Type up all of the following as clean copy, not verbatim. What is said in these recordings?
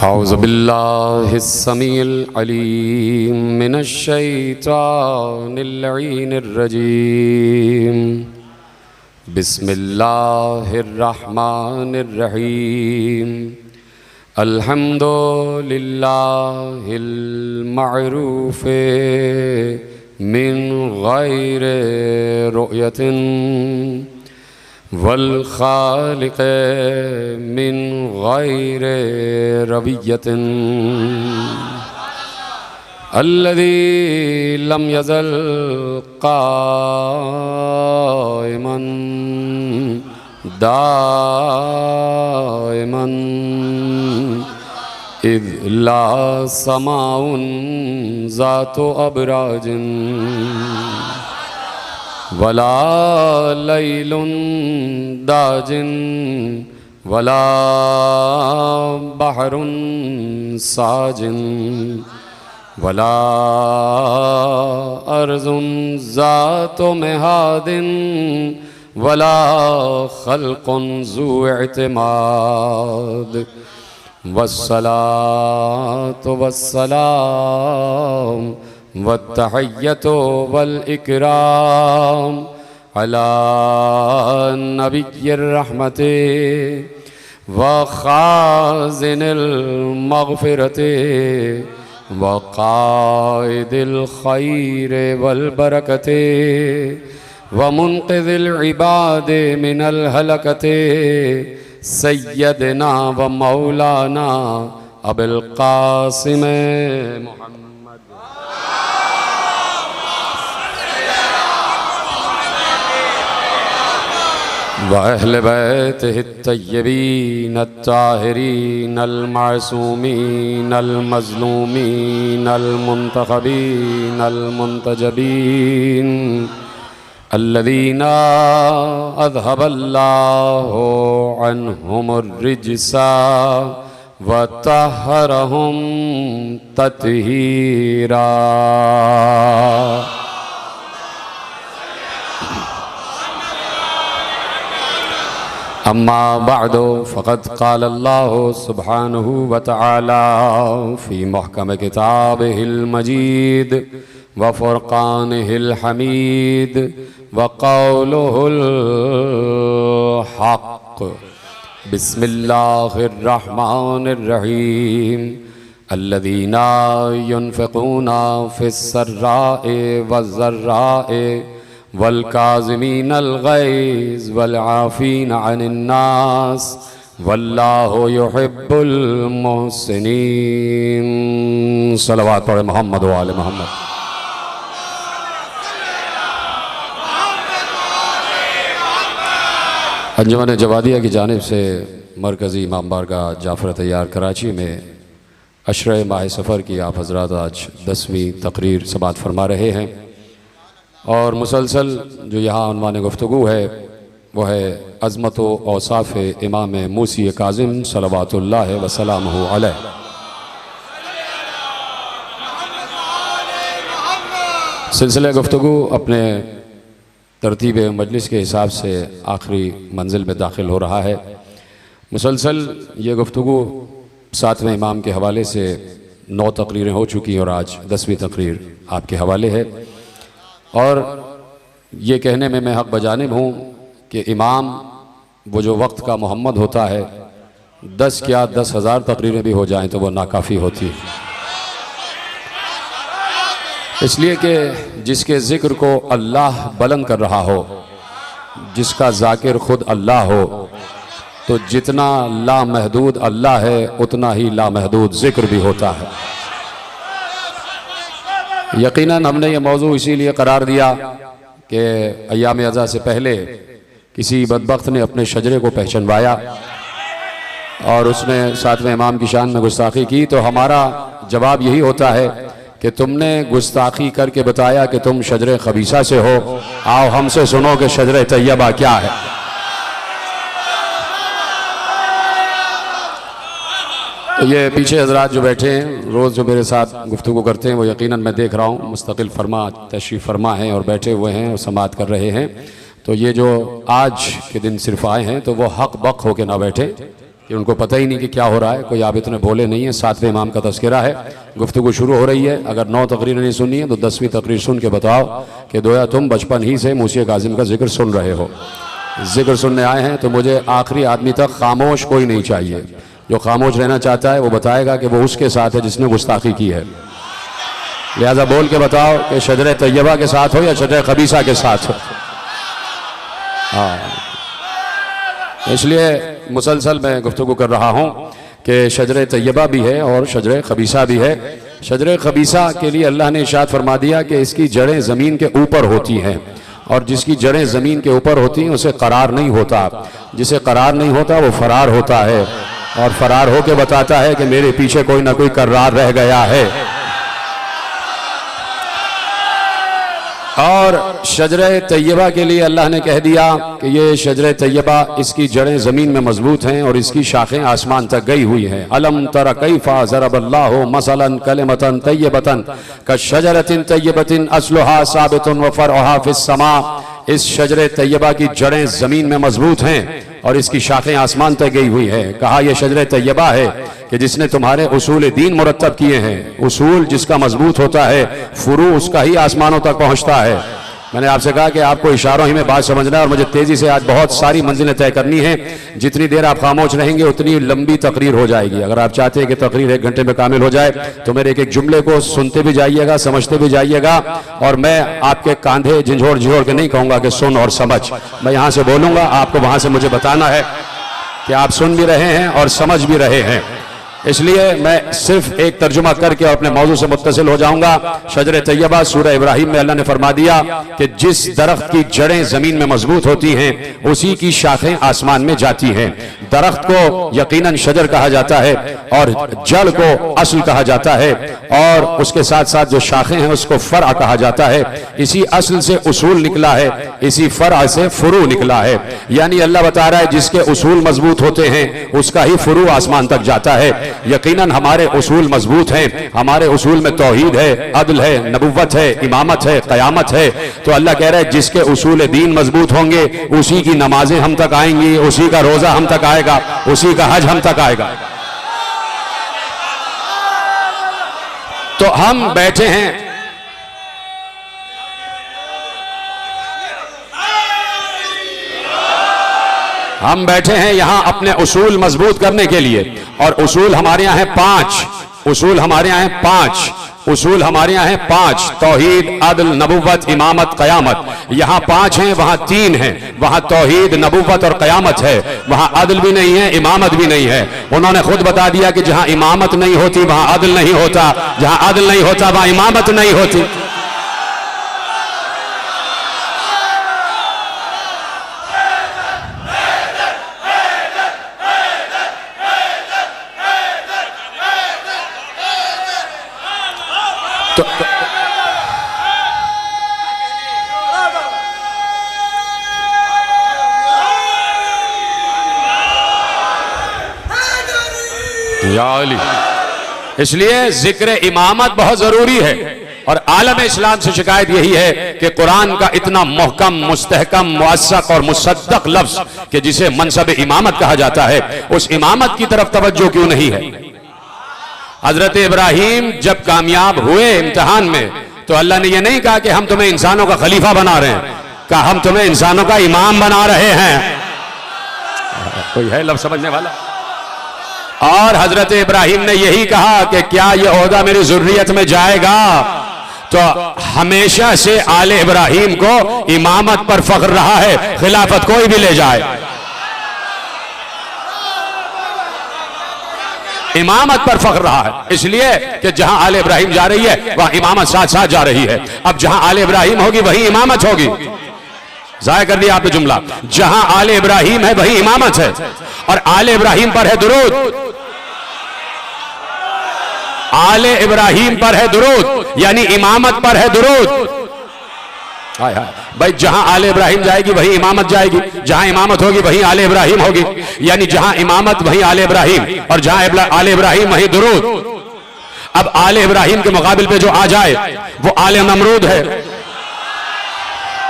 औज़ु बिल्लाहिस समीइल अलीम मिनश शैतानिर लईनिर रजीम। बिस्मिल्लाहिर रहमानिर रहीम। अल्हम्दुलिल्लाहिल मअरूफ़े मिन गैरि रुयतिन वल खालिक़े मिन गैरि रवियतिन अल्लज़ी लम यज़ल क़ाइमन दाइमन इज़ ला समाउन ज़ातु अबराजिन वला लैलुन दाजिन वला बहरुन साजिन वला अर्ज़ुन ज़ातु मिहादिन वला खल्क़ुन ज़ू इतिमाद वस्सलातु वस्सलाम वत्तहिय्यतु वल इकराम अला नबिय्यिर रहमति व खाज़िनिल मग़फ़िरति व क़ाइदिल ख़ैरि वल बरकति व मुन्क़िज़िल इबादि मिनल हलकति सय्यदना व मौलाना अबुल क़ासिम मुहम्मद व अहले बैतिहि तय्यबीन अत्ताहिरीन अल-मासूमीन अल-मज़लूमीन अल-मुंतखबीन अल-मुंतजबीन अल्लज़ीना अज़हबल्लाहु अन्हुमुर रिज्सा व तहहरहुम तत्हीरा। अम्मा बअदु फ़क़द क़ाल अल्लाहु सुब्हानहु व तआला फ़ी मुहकम किताबिहिल मजीद व फ़ुरक़ानिहिल हमीद व क़ौलुहुल हक़। बिस्मिल्लाहिर रहमानिर रहीम। अल्लज़ीना युनफ़िक़ूना फ़िस्सर्राए वज़्ज़र्राए वल काज़िमीनल गैज़ वल आफ़ीना अनिन्नास वल्लाहु युहिब्बुल मुहसिनीन। सलवात पढ़े मोहम्मद व आले मोहम्मद। अंजुमन जवादिया की जानिब से मरकज़ी इमाम बारगाह जाफ़र तैयार कराची में अशरे माह सफ़र की आप हज़रात आज 10वीं तकरीर समाअत फरमा रहे हैं और मुसलसल जो यहाँ उन्वान गुफ्तगू है वह है अज़मत व औसाफ़ इमाम मूसी काज़िम सलवातुल्लाह व सलामुहु अलैह। सिलसिला गुफ्तगू अपने तरतीब मजलिस के हिसाब से आखिरी मंजिल में दाखिल हो रहा है। मुसलसल ये गुफ्तगू 7वें इमाम के हवाले से 9 तकरीरें हो चुकी हैं और आज 10वीं तकरीर आपके हवाले है। और ये कहने में मैं हक़ बजानिब हूँ कि इमाम वो जो वक्त का मोहम्मद होता है 10 क्या 10,000 तकरीरें भी हो जाएं तो वो नाकाफ़ी होती है, इसलिए कि जिसके ज़िक्र को अल्लाह बुलंद कर रहा हो, जिसका ज़ाकिर ख़ुद अल्लाह हो, तो जितना लामहदूद अल्लाह है उतना ही लामहदूद ज़िक्र भी होता है। यकीनन हमने ये मौजू इसीलिए करार दिया कि अय्याम अज़ा से पहले किसी बदबख्त ने अपने शजरे को पहचानवाया और उसने 7वें इमाम की शान में गुस्ताखी की, तो हमारा जवाब यही होता है कि तुमने गुस्ताखी करके बताया कि तुम शजरे खबीसा से हो, आओ हमसे सुनो कि शजरे तैयबा क्या है। ये पीछे हजरात जो बैठे हैं रोज़ जो मेरे साथ गुफ्तगू करते हैं वो यकीनन मैं देख रहा हूँ मुस्तकिल फरमा तशरीफ़ फरमा हैं और बैठे हुए हैं और समाअत कर रहे हैं। तो ये जो आज के दिन सिर्फ आए हैं तो वो हक बक हो के ना बैठे कि उनको पता ही नहीं कि क्या हो रहा है, कोई आप इतने भोले नहीं है। 7वें इमाम का तस्करा है, गुफ्तगू शुरू हो रही है। अगर 9 तकरीर नहीं सुनी है तो 10वीं तकरीर सुन के बताओ कि दोया तुम बचपन ही से मूसी काजिम का जिक्र सुन रहे हो। जिक्र सुनने आए हैं तो मुझे आखिरी आदमी तक खामोश कोई नहीं चाहिए। जो खामोश रहना चाहता है वो बताएगा कि वो उसके साथ है जिसने गुस्ताखी की है। लिहाजा बोल के बताओ कि शजर तैयबा के साथ हो या शजर खबीसा के साथ हो। हाँ, इसलिए मुसलसल मैं गुफ्तगू कर रहा हूँ कि शजर तैयबा भी है और शजर खबीसा भी है। शजर खबीसा के लिए अल्लाह ने इरशाद फरमा दिया कि इसकी जड़ें ज़मीन के ऊपर होती हैं, और जिसकी जड़ें ज़मीन के ऊपर होती हैं उसे करार नहीं होता। जिसे करार नहीं होता वो फरार होता है, और फरार होके बताता है कि मेरे पीछे कोई ना कोई करार रह गया है। और शजर तैयबा के लिए अल्लाह ने कह दिया कि ये शजर तैयबा, इसकी जड़ें ज़मीन में मजबूत हैं और इसकी शाखें आसमान तक गई हुई हैं। अलम तरा कैफा ज़रबल्लाहु मसलन कलिमतन तैयबतन कशजरतिन तैयबतिन अस्लुहा साबितुन व फरउहा फिस्समा। इस शजर तैयबा की जड़ें ज़मीन में मजबूत हैं और इसकी शाखें आसमान तक गई हुई हैं। कहा यह शजर तैयबा है कि जिसने तुम्हारे उसूल दीन मुरत्तब किए हैं। उसूल जिसका मजबूत होता है, फुरू उसका ही आसमानों तक पहुंचता है। मैंने आपसे कहा कि आपको इशारों ही में बात समझना है और मुझे तेजी से आज बहुत सारी मंजिलें तय करनी है। जितनी देर आप खामोश रहेंगे उतनी लंबी तकरीर हो जाएगी। अगर आप चाहते हैं कि तकरीर 1 घंटे में कामिल हो जाए तो मेरे एक एक जुमले को सुनते भी जाइएगा, समझते भी जाइएगा, और मैं आपके कांधे झिझोड़ झिझोड़ के नहीं कहूँगा कि सुन और समझ। मैं यहाँ से बोलूँगा, आपको वहाँ से मुझे बताना है कि आप सुन भी रहे हैं और समझ भी रहे हैं। इसलिए मैं सिर्फ एक तर्जुमा करके अपने मौजू से मुत्तसिल हो जाऊंगा। शजर तैयबा सूरह इब्राहिम में अल्लाह ने फरमा दिया कि जिस दरख्त की जड़ें जमीन में मजबूत होती हैं उसी की शाखें आसमान में जाती हैं। दरख्त को यकीनन शजर कहा जाता है और जड़ को असल कहा जाता है, और उसके साथ साथ जो शाखें हैं उसको फरआ कहा जाता है। इसी असल से उसूल निकला है, इसी फरआ से फुरू निकला है। यानी अल्लाह बता रहा है जिसके उसूल मजबूत होते हैं उसका ही फुरू आसमान तक जाता है। यकीनन हमारे उसूल मजबूत हैं। हमारे उसूल में तौहीद है, अदल है, नबुव्वत है, इमामत है, क़यामत है। तो अल्लाह कह रहा है जिसके उसूल दीन मजबूत होंगे उसी की नमाजें हम तक आएंगी, उसी का रोजा हम तक आएगा, उसी का हज हम तक आएगा। तो हम बैठे हैं, हम बैठे हैं यहां अपने उसूल मजबूत करने के लिए, और उसूल हमारे यहां है 5। उसूल हमारे यहां है 5। उसूल हमारे यहां है 5: तौहीद, अदल, नबुव्वत, इमामत, क़यामत। यहां 5 हैं, वहां 3 हैं। वहां तौहीद, नबुव्वत और क़यामत है, वहां अदल भी नहीं है, इमामत भी नहीं है। उन्होंने खुद बता दिया कि जहां इमामत नहीं होती वहां अदल नहीं होता, जहां अदल नहीं होता वहां इमामत नहीं होती। या अली, इसलिए जिक्र इमामत बहुत जरूरी है। और आलम इस्लाम से शिकायत यही है कि कुरान का इतना मुहकम, मुस्तहकम, मुअस्सक और मुसद्दक लफ्ज कि जिसे मनसब इमामत कहा जाता है, उस इमामत की तरफ तवज्जो क्यों नहीं है। हजरत इब्राहिम जब कामयाब हुए इम्तिहान में तो अल्लाह ने यह नहीं कहा कि हम तुम्हें इंसानों का खलीफा बना रहे हैं, कहा हम तुम्हें इंसानों का इमाम बना रहे हैं। कोई है लफ्ज समझने वाला? और हजरत इब्राहिम ने यही कहा कि क्या यह ओहदा मेरी जुर्रियत में जाएगा? तो हमेशा से आले इब्राहिम को इमामत पर फख्र रहा है, खिलाफत कोई भी ले जाए। इमामत पर फख्र रहा है, इसलिए कि जहां आले इब्राहिम जा रही है वहां इमामत साथ साथ जा रही है। अब जहां आले इब्राहिम होगी वही इमामत होगी। जाया कर दिया आपने जुमला। जहां आले इब्राहिम है वही इमामत है, और आले इब्राहिम पर है दुरूद। आले इब्राहिम पर है दुरूद, यानी इमामत पर है दुरूद। हाय हाय भाई, जहां आले इब्राहिम जाएगी वही इमामत जाएगी, जहां इमामत होगी वही आले इब्राहिम होगी। यानी जहां इमामत वही आले इब्राहिम, और जहां आले इब्राहिम वही दुरूद। अब आले इब्राहिम के मुकाबिल पे जो आ जाए वो आले नमरूद है,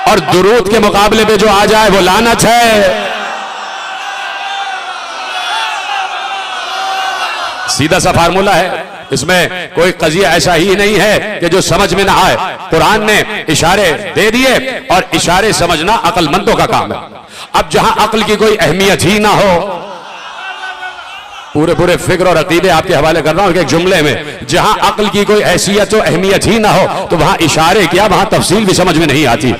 और दुरूद के मुकाबले पे जो आ जाए वो लानत है। सीधा सा फार्मूला है, इसमें कोई कजिया ऐसा ही नहीं है कि जो समझ में ना आए। कुरान ने इशारे दे दिए और इशारे समझना अक्लमंदों का काम है। अब जहां अक्ल की कोई अहमियत ही ना हो, पूरे पूरे फिक्र और अकीदे आपके हवाले कर रहा हूं एक जुमले में, जहां अक्ल की कोई हैसियत और अहमियत ही ना हो तो वहां इशारे क्या, वहां तफसील भी समझ में नहीं आती।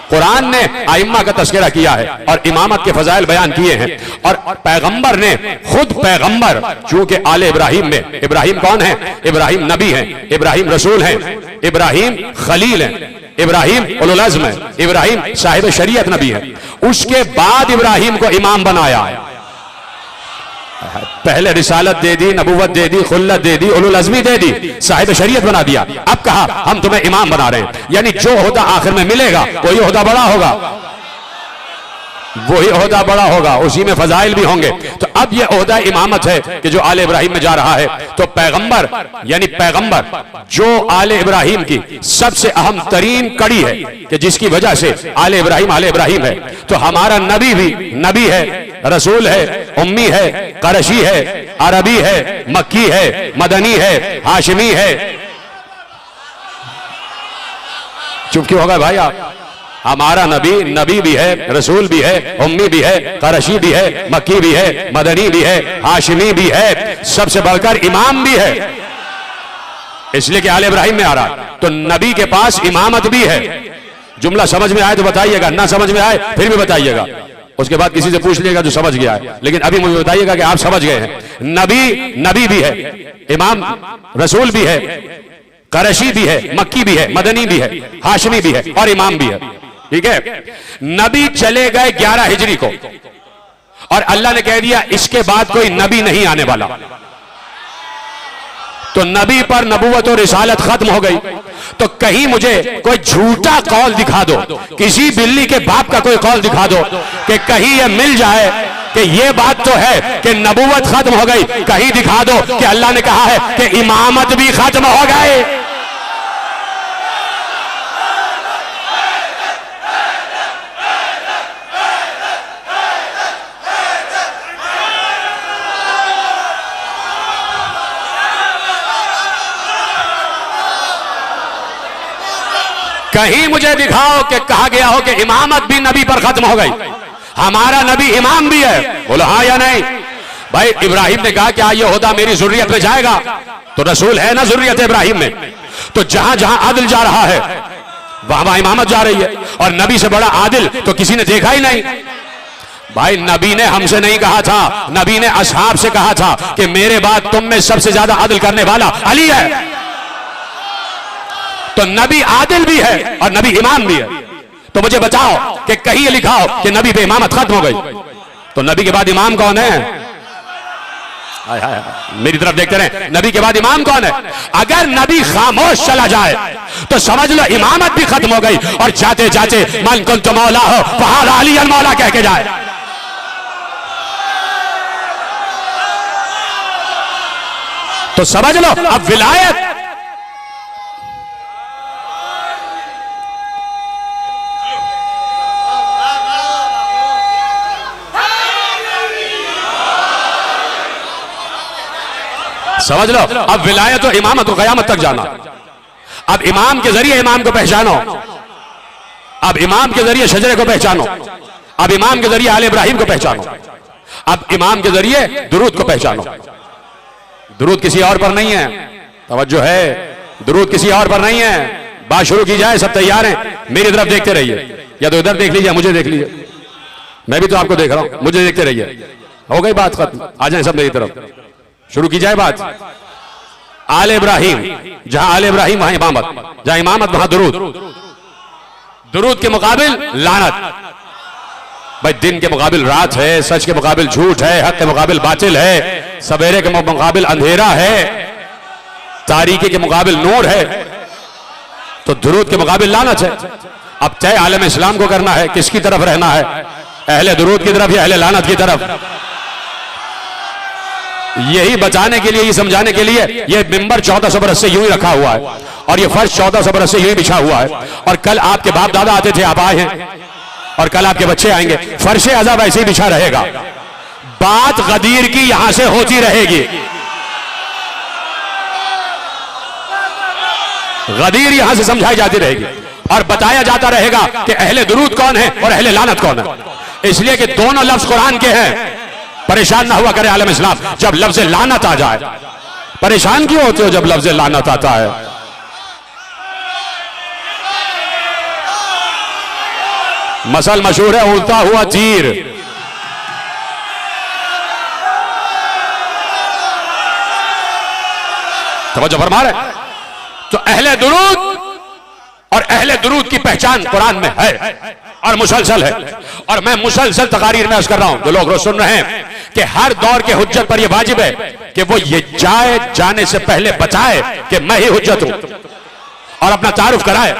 कुरान ने आइम्मा का तस्करा किया है और इमामत के फजाइल बयान किए हैं, और पैगंबर ने खुद पैगंबर, चूंकि आले इब्राहिम में, इब्राहिम कौन है? इब्राहिम नबी है, इब्राहिम रसूल है, इब्राहिम खलील है, इब्राहिम उलुल अज़्म है, इब्राहिम साहिब शरीयत नबी है। उसके बाद इब्राहिम को इमाम बनाया है। पहले रिसालत दे दी, नबूवत दे दी, खुल्लत दे दी, उलुल अज़्मी दे दी, साहिब शरीयत बना दिया। अब कहा हम तुम्हें इमाम बना रहे हैं, यानी जो ओहदा आखिर में मिलेगा वही ओहदा बड़ा होगा, वही ओहदा बड़ा होगा, उसी में फजाइल भी होंगे। तो अब यह ओहदा इमामत है कि जो आले इब्राहिम में जा रहा है। तो पैगंबर यानी पैगंबर जो आले इब्राहिम की सबसे अहम तरीन कड़ी है कि जिसकी वजह से आले इब्राहिम है। तो हमारा नबी भी नबी है, रसूल है, उम्मी है, करशी है, अरबी है, मक्की है, मदनी है, हाशिमी है। चुप क्यों हो गए भाई आप? हमारा नबी भी है, रसूल भी है, उम्मी भी है, करशी भी है, मक्की भी है, मदनी भी है, हाशिमी भी है, सबसे बढ़कर इमाम भी है, इसलिए कि आले इब्राहिम में आ रहा। तो नबी के पास इमामत भी है। जुमला समझ में आए तो बताइएगा, ना समझ में आए फिर भी बताइएगा। उसके बाद किसी से पूछ लिएगा जो समझ गया है, लेकिन अभी मुझे बताइएगा कि आप समझ गए हैं। नबी भी है, इमाम रसूल भी है, करशी भी है, मक्की भी है, मदनी भी है, हाशिमी भी है और इमाम भी है। ठीक है। नबी चले गए 11 हिजरी को और अल्लाह ने कह दिया इसके बाद कोई नबी नहीं आने वाला। तो नबी पर नबूवत और रिसालत खत्म हो गई। तो कहीं मुझे कोई झूठा कौल दिखा दो, किसी बिल्ली के बाप का कोई कौल दिखा दो कि कहीं यह मिल जाए कि यह बात तो है कि नबूवत खत्म हो गई, कहीं दिखा दो कि अल्लाह ने कहा है कि इमामत भी खत्म हो गए। कहीं मुझे दिखाओ कि कहा गया हो कि इमामत भी नबी पर खत्म हो गई, हमारा नबी इमाम भी है। बोलो हाँ या नहीं? भाई इब्राहिम ने कहा क्या ये ओहदा मेरी जुर्रियत में जाएगा? तो रसूल है ना जुर्रियत इब्राहिम में। तो जहां जहां आदिल जा रहा है वहां वहां इमामत जा रही है। और नबी से बड़ा आदिल तो किसी ने देखा ही नहीं। भाई नबी ने हमसे नहीं कहा था, नबी ने असहाब से कहा था कि मेरे बाद तुम में सबसे ज्यादा आदिल करने वाला अली है। तो नबी आदिल भी है और नबी इमाम भी है। तो मुझे बताओ कि कहीं लिखा हो कि नबी पे इमामत खत्म हो गई। तो नबी के बाद इमाम कौन है? हाय हाय मेरी तरफ देखते रहे, नबी के बाद इमाम कौन है? अगर नबी खामोश चला जाए तो समझ लो इमामत भी खत्म हो गई और जाते जाते मन कुल तो मौला हो फहार अली अल मौला कह के जाए। तो समझ लो अब विलायत समझ लो, अब विलायत और इमामत को क़यामत तक जाना। अब इमाम के जरिए इमाम को पहचानो, अब इमाम के जरिए शजरे को पहचानो, अब इमाम के जरिए आले इब्राहिम को पहचानो, अब इमाम के जरिए दुरूद को पहचानो। दुरूद किसी और पर नहीं है, तवज्जो है, दुरूद किसी और पर नहीं है। बात शुरू की जाए, सब तैयार हैं? मेरी तरफ देखते रहिए, या तो इधर देख लीजिए, मुझे देख लीजिए, मैं भी तो आपको देख रहा हूं, मुझे देखते रहिए। हो गई बात खत्म, आ जाए सब मेरी तरफ, शुरू की जाए बात। आले इब्राहिम, जहां आले इब्राहिम वहां इमामत, जहां इमामत वहां दुरूद, दुरूद के मुकाबिल लानत। भाई दिन के मुकाबिल रात है, सच के मुकाबिल झूठ है, हक के मुकाबिल बातिल है, सवेरे के मुकाबिल अंधेरा है, तारीकी के मुकाबिल नूर है। तो दुरूद के मुकाबिल लानत है। अब तय आलम इस्लाम को करना है, किसकी तरफ रहना है? अहले दुरूद की तरफ या अहले लानत की तरफ? यही बचाने के लिए, ये समझाने के लिए ये मिंबर 1400 बरस से यूं ही रखा हुआ है और ये फर्श 1400 बरस से यूं ही बिछा हुआ है। और कल आपके बाप दादा आते थे, आप आए हैं, और कल आपके बच्चे आएंगे, फर्श अज़ब ऐसे ही बिछा रहेगा। बात गदीर की यहां से होती रहेगी। गदीर यहां से समझाई जाती रहेगी और बताया जाता रहेगा कि अहले दुरूद कौन है और अहले लानत कौन है, इसलिए कि दोनों लफ्ज कुरान के हैं। परेशान ना हुआ करे आलम इस्लाम जब लफ्ज लानत आ जाए। परेशान क्यों होते हो जब लफ्ज लानत आता है? मसल मशहूर है उड़ता हुआ तीर। तवज्जो फरमा रहे। तो अहले दुरूद और अहले दुरूद की पहचान कुरान में है और मुसलसल है। और मैं मुसलसल तकारीर में अर्ज कर रहा हूं, जो लोग रोज सुन रहे हैं, कि हर दौर के हुज्जत पर यह वाजिब है कि वो ये जाने से पहले बताए कि मैं ही हुज्जत हूं और अपना तारुफ कराए,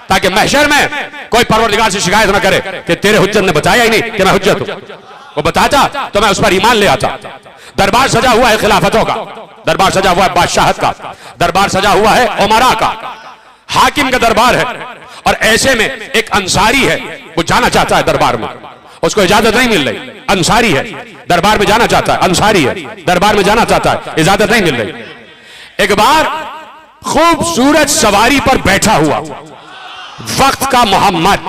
ताकि महशर में कोई परवरदिगार से शिकायत ना करे कि तेरे हुज्जत ने बताया ही नहीं कि मैं हुज्जत हूं। वो बताता तो मैं उस पर ईमान ले आता। दरबार सजा हुआ है खिलाफतों का, दरबार सजा हुआ है बादशाहत का, दरबार सजा हुआ है उमरा का, हाकिम का दरबार है। और ऐसे में एक अंसारी है, वो जाना चाहता है दरबार में, उसको इजाजत नहीं मिल रही। अंसारी है, दरबार में जाना चाहता है, अंसारी है, दरबार में जाना चाहता है, इजाजत नहीं मिल रही। एक बार खूबसूरत सवारी पर बैठा हुआ वक्त का मोहम्मद,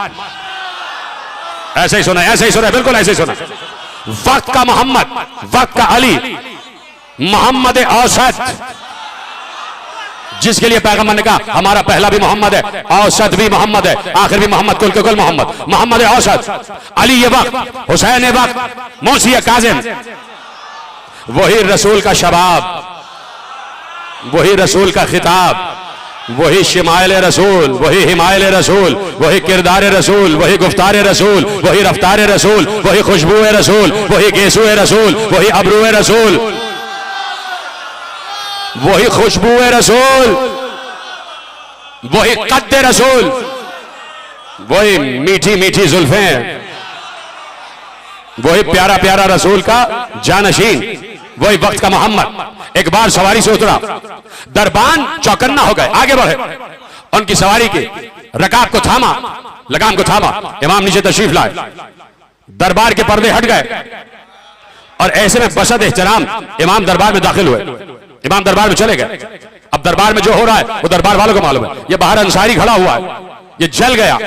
ऐसे ही सुना, ऐसे ही सुना, बिल्कुल ऐसे ही सुना, वक्त का मोहम्मद, वक्त का अली, मोहम्मद औसत, जिसके लिए पैगंबर ने कहा हमारा पहला भी मोहम्मद है, औसत भी मोहम्मद है, आखिर भी मोहम्मद, कुल के कुल मोहम्मद, मोहम्मद औसत, अली ये वक्त, हुसैन वक्त, मौसी काजिम, वही रसूल का शबाब, वही रसूल का खिताब, वही शिमाइल रसूल, वही हिमायल रसूल, वही किरदार रसूल, वही गुफ्तार रसूल, वही रफ्तार रसूल, वही खुशबू रसूल, वही गेसू रसूल, वही अबरू रसूल, वही खुशबू रसूल, वही कद्द रसूल, वही मीठी मीठी जुल्फें, वही प्यारा प्यारा रसूल का जानशीन, वही वक्त का मोहम्मद। एक बार सवारी से उतरा, दरबान चौकन्ना हो गए, आगे बढ़े, उनकी सवारी की रकाब को थामा, लगाम को थामा, इमाम नीचे तशरीफ लाए, दरबार के पर्दे हट गए और ऐसे में बसद एहतराम इमाम दरबार में दाखिल हुए। इमाम दरबार में चले गए। अब दरबार में जो हो रहा है वो दरबार वालों को मालूम है। ये बाहर अंसारी खड़ा हुआ है, ये जल गया,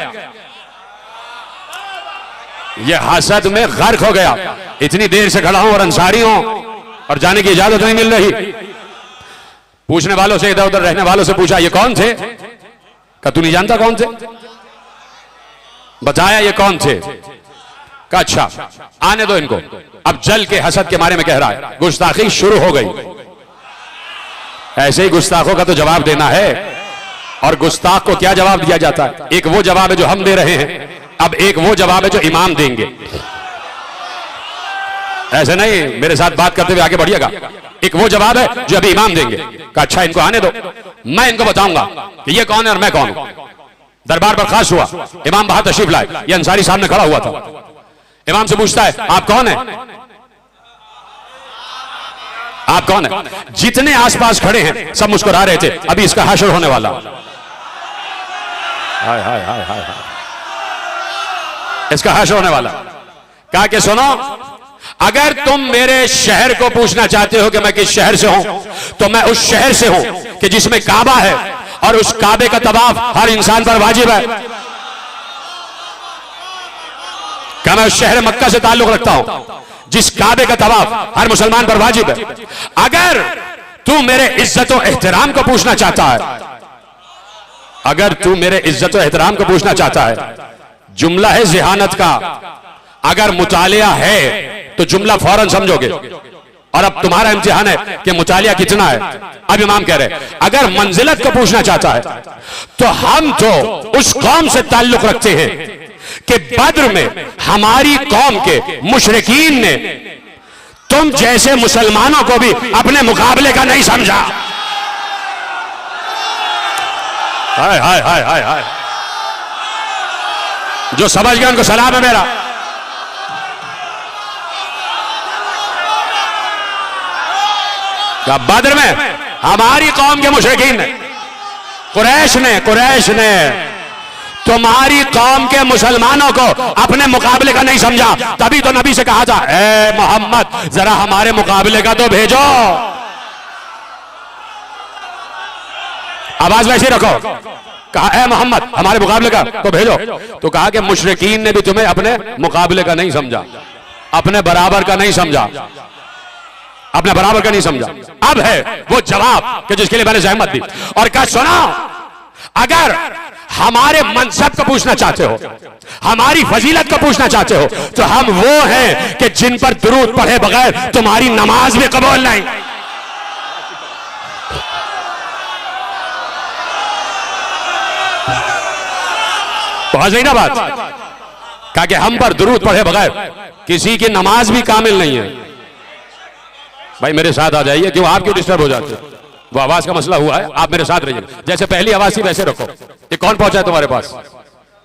ये हसद में गर्क हो गया, इतनी देर से खड़ा हूं और अंसारी हूं और जाने की इजाजत नहीं मिल रही। पूछने वालों से, इधर उधर रहने वालों से पूछा ये कौन थे? का तू नहीं जानता कौन थे? बताया ये कौन थे? का अच्छा आने दो इनको। अब जल के हसद के मारे में कह रहा है गुस्ताखी शुरू हो गई। ऐसे ही गुस्ताखों का तो जवाब देना है, और गुस्ताख को क्या जवाब दिया जाता है? एक वो जवाब है जो हम दे रहे हैं, अब एक वो जवाब है जो इमाम देंगे। ऐसे नहीं, मेरे साथ बात करते हुए आगे बढ़िएगा। एक वो जवाब है जो अभी इमाम देंगे। कहा अच्छा इनको आने दो, मैं इनको बताऊंगा कि ये कौन है और मैं कौन हूं। दरबार पर खास हुआ, इमाम बाहर तशरीफ लाए, ये अंसारी सामने खड़ा हुआ था। इमाम से पूछता है आप कौन है? आप कौन है? जितने आसपास खड़े हैं सब मुस्कुरा रहे थे, अभी इसका हश्र होने वाला। हाय हाय हाय हाय हाय, इसका हश्र होने वाला। कहा कि सुनो, अगर तुम मेरे शहर को पूछना चाहते हो कि मैं किस शहर से हूं, तो मैं उस शहर से हूं कि जिसमें काबा है और उस काबे का तवाफ हर इंसान पर वाजिब है। क्या मैं उस शहर मक्का से ताल्लुक रखता हूं जिस काबे का तवाफ हर मुसलमान पर वाजिब है। अगर तू मेरे इज्जत और एहतराम को पूछना चाहता है, अगर तू मेरे इज्जत और एहतराम को पूछना चाहता है, जुमला है ज़िहानत का, अगर मुतालिया है तो जुमला फौरन समझोगे। और अब तुम्हारा इम्तिहान है कि मुतालिया कितना है। अब इमाम कह रहे अगर मंजिलत को पूछना चाहता है तो हम तो उस कौम से ताल्लुक रखते हैं कि बद्र में हमारी कौम के मुशरिकीन ने तुम जैसे मुसलमानों को भी अपने मुकाबले का नहीं समझा। हाय हाय हाय हाय हाय, जो समझ गया उनको सलाम है मेरा। क्या बद्र में हमारी कौम के मुशरिकीन ने, कुरैश ने तुम्हारी कौम के मुसलमानों को अपने मुकाबले का नहीं समझा। तभी तो नबी से कहा था ए मोहम्मद जरा हमारे मुकाबले का तो भेजो। आवाज वैसे रखो। कहा ए मोहम्मद हमारे मुकाबले का तो भेजो। तो कहा कि मुशरिकीन ने भी तुम्हें अपने मुकाबले का नहीं समझा, अपने बराबर का नहीं समझा, अपने बराबर का नहीं समझा। अब है वो जवाब कि जिसके लिए मैंने जहमत दी और कहा सुनो, अगर हमारे मनसब को पूछना चाहते हो, हमारी फजीलत को पूछना चाहते हो, तो हम वो हैं कि जिन पर दुरूद पढ़े बगैर तुम्हारी नमाज भी कबूल नहीं। पहुंच गई ना बात? कहा कि हम पर दुरूद पढ़े बगैर किसी की नमाज भी कामिल नहीं है। भाई मेरे साथ आ जाइए, क्यों आप क्यों डिस्टर्ब हो जाते हो? वो आवाज का मसला हुआ है, आप मेरे साथ रहिए। जैसे पहली आवाज थी वैसे रखो। ये कौन पहुंचा है तुम्हारे पास?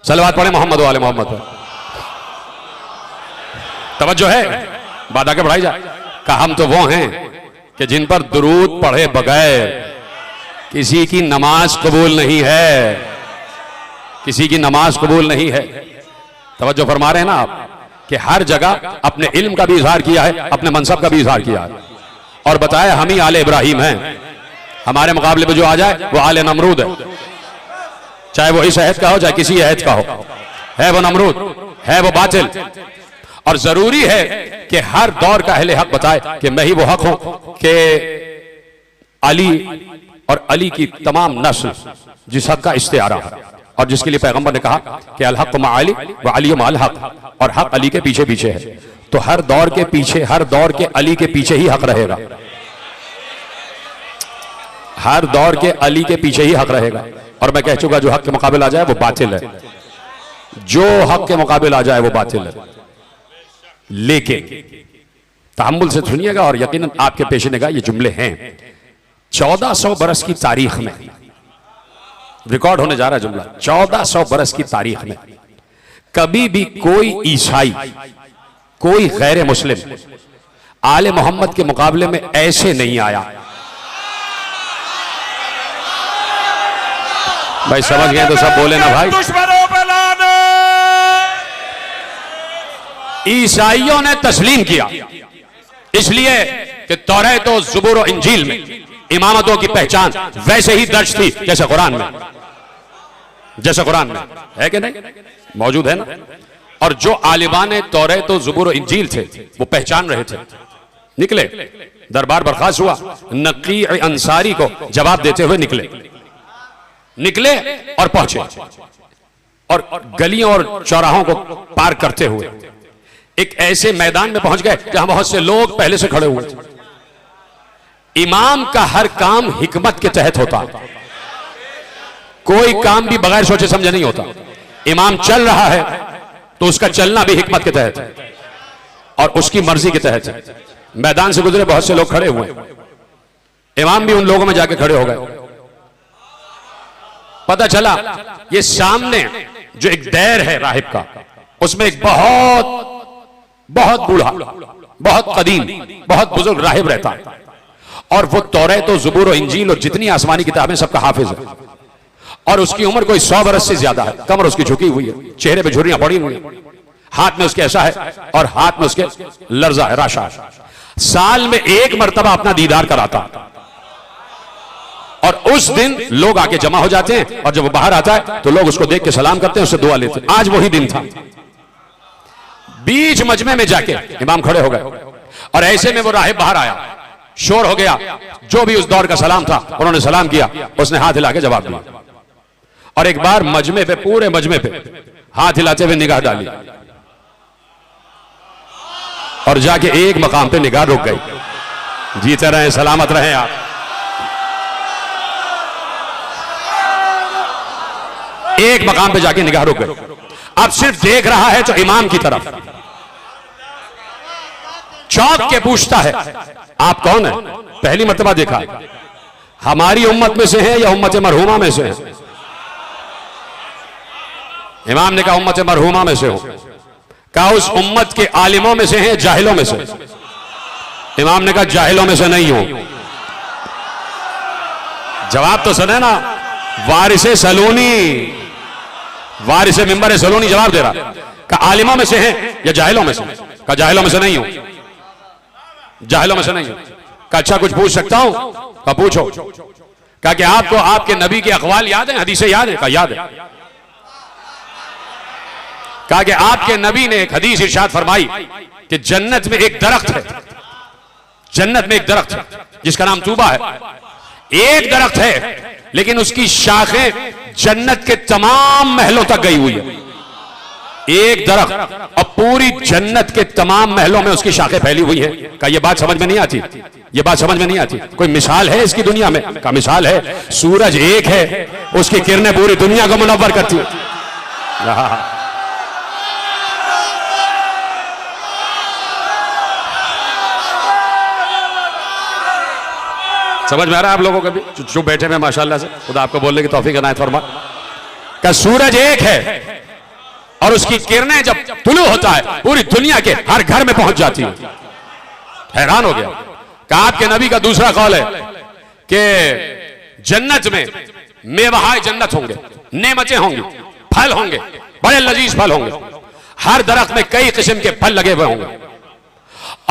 सलवात पढ़े मोहम्मद वाले मोहम्मद पर। तवज्जो है, बात आगे बढ़ाई जाए। कहा हम तो वो हैं कि जिन पर दुरूद पढ़े बगैर किसी की नमाज कबूल नहीं है, किसी की नमाज कबूल नहीं है। तवज्जो फरमा रहे हैं ना आप कि हर जगह अपने इल्म का भी इजहार किया है, अपने मनसब का भी इजहार किया है और बताया हम ही आले इब्राहिम हैं। हमारे मुकाबले में जो आ जाए वो आले नमरूद है, चाहे वो इस अहद का हो चाहे किसी अहद का हो, है वो नमरूद, है वो बातिल। और जरूरी है कि हर दौर का अहले हक बताए कि मैं ही वो हक हूं कि अली और अली की तमाम नस्ल जिस हक का इस्तिआरा है और जिसके लिए पैगंबर ने कहा कि अल हक मा अली व अली मा अल हक, और हक अली के पीछे पीछे है। तो हर दौर के पीछे, हर दौर के अली के पीछे ही हक रहेगा, हर दौर के अली के पीछे ही हक रहेगा। और मैं कह चुका जो हक के मुकाबले आ जाए वो बातिल है, जो हक के मुकाबले आ जाए वो बातिल है। लेकिन तहम्मुल से सुनिएगा और यकीनन आपके पेश निगाह ये जुमले हैं। 1400 बरस की तारीख में रिकॉर्ड होने जा रहा है जुमला, 1400 बरस की तारीख में कभी भी कोई ईसाई, कोई गैर मुस्लिम आले मोहम्मद के मुकाबले में ऐसे नहीं आया। भाई समझ गए तो सब बोले ना भाई। ईसाइयों ने तस्लीम किया इसलिए कि तौरात और ज़बूर और इंजील में इमामतों की पहचान वैसे ही दर्ज थी जैसे कुरान में, जैसे कुरान में है कि नहीं, मौजूद है ना। और जो आलिमान तौरात और ज़बूर और इंजील थे वो पहचान रहे थे, निकले, दरबार बर्खास्त हुआ, नकी अंसारी को जवाब देते हुए निकले और पहुंचे और गलियों और चौराहों को पार करते हुए एक ऐसे मैदान में पहुंच गए जहां बहुत से लोग पहले से खड़े हुए थे। इमाम का हर काम हिकमत के तहत होता, कोई काम भी बगैर सोचे समझे नहीं होता। इमाम चल रहा है तो उसका चलना भी हिकमत के तहत है और उसकी मर्जी के तहत है। मैदान से गुजरे बहुत से लोग खड़े हुए, इमाम भी उन लोगों में जाके खड़े हो गए। पता चला ये सामने जो एक दैर है राहिब का, उसमें एक बहुत बहुत बूढ़ा, बहुत कदीम, बहुत बुजुर्ग राहिब रहता है और वो तौरात और ज़बूर और इंजील और जितनी आसमानी किताबें सबका हाफिज है और उसकी उम्र कोई 100 बरस से ज्यादा है। कमर उसकी झुकी हुई है, चेहरे पे झुर्रियां पड़ी हुई हैं, हाथ में उसके ऐसा है और हाथ में उसके लर्जा है, राशा है। साल में एक मर्तबा अपना दीदार कराता और उस दिन लोग आके जमा हो जाते हैं और जब वो बाहर आता है तो लोग उसको देख के सलाम करते हैं, उससे दुआ लेते हैं। आज वही दिन था। बीच मजमे में जाके इमाम खड़े हो गए और ऐसे में वो राहिब बाहर आया, शोर हो गया। जो भी उस दौर का सलाम था उन्होंने सलाम किया, उसने हाथ हिला के जवाब दिया और एक बार मजमे पे, पूरे मजमे पे हाथ हिलाते हुए निगाह डाली और जाके एक मकाम पे निगाह रुक गई। जीते रहे, सलामत रहे आप। एक मकाम पे जाके निगाह रुक गई। अब सिर्फ देख रहा है तो इमाम की तरफ, चौंक के पूछता है आप कौन है? पहली मर्तबा देखा, हमारी उम्मत में से है या उम्मत मरहूमा में से है? इमाम ने कहा उम्मत मरहूमा में से हो। कहा उस उम्मत के आलिमों में से हैं जाहिलों में से? इमाम ने कहा जाहिलों में से नहीं हो। जवाब तो सुने ना, वारिसे सलूनी, वारिसे मिंबर सलूनी जवाब दे रहा। कहा आलिमों में से हैं या जाहिलों में से? कहा जाहिलों में से नहीं हो, जाहिलों में से नहीं हो। कहा अच्छा कुछ पूछ सकता हूं? कहा पूछो। कहा कि आपको आपके नबी के अक़वाल याद हैं, हदीसें याद हैं? कहा याद है। कहा कि आपके नबी ने एक हदीस इरशाद फरमाई कि जन्नत में एक दरख्त है, जन्नत में एक दरख्त है जिसका नाम तूबा है। एक दरख्त है लेकिन उसकी शाखें जन्नत के तमाम महलों तक गई हुई है। एक दरख्त और पूरी जन्नत के तमाम महलों में उसकी शाखें फैली हुई हैं। क्या ये बात समझ में नहीं आती? ये बात समझ में नहीं आती? कोई मिसाल है इसकी दुनिया में? का मिसाल है, सूरज एक है, उसकी किरणें पूरी दुनिया को मुनव्वर करती है। समझ में आ रहा है आप लोगों को भी? चुप बैठे में माशाल्लाह से, खुदा आपको बोलने की तौफीक इनायत फरमा। का सूरज एक है और उसकी किरणें जब तुलू होता है पूरी दुनिया के हर घर में पहुंच जाती है। हैरान हो गया। कहा आपके नबी का दूसरा कौल है कि जन्नत में मेवाहाए जन्नत होंगे, नेमतें होंगी, फल होंगे, बड़े लजीज फल होंगे, हर दरख्त में कई किस्म के फल लगे हुए होंगे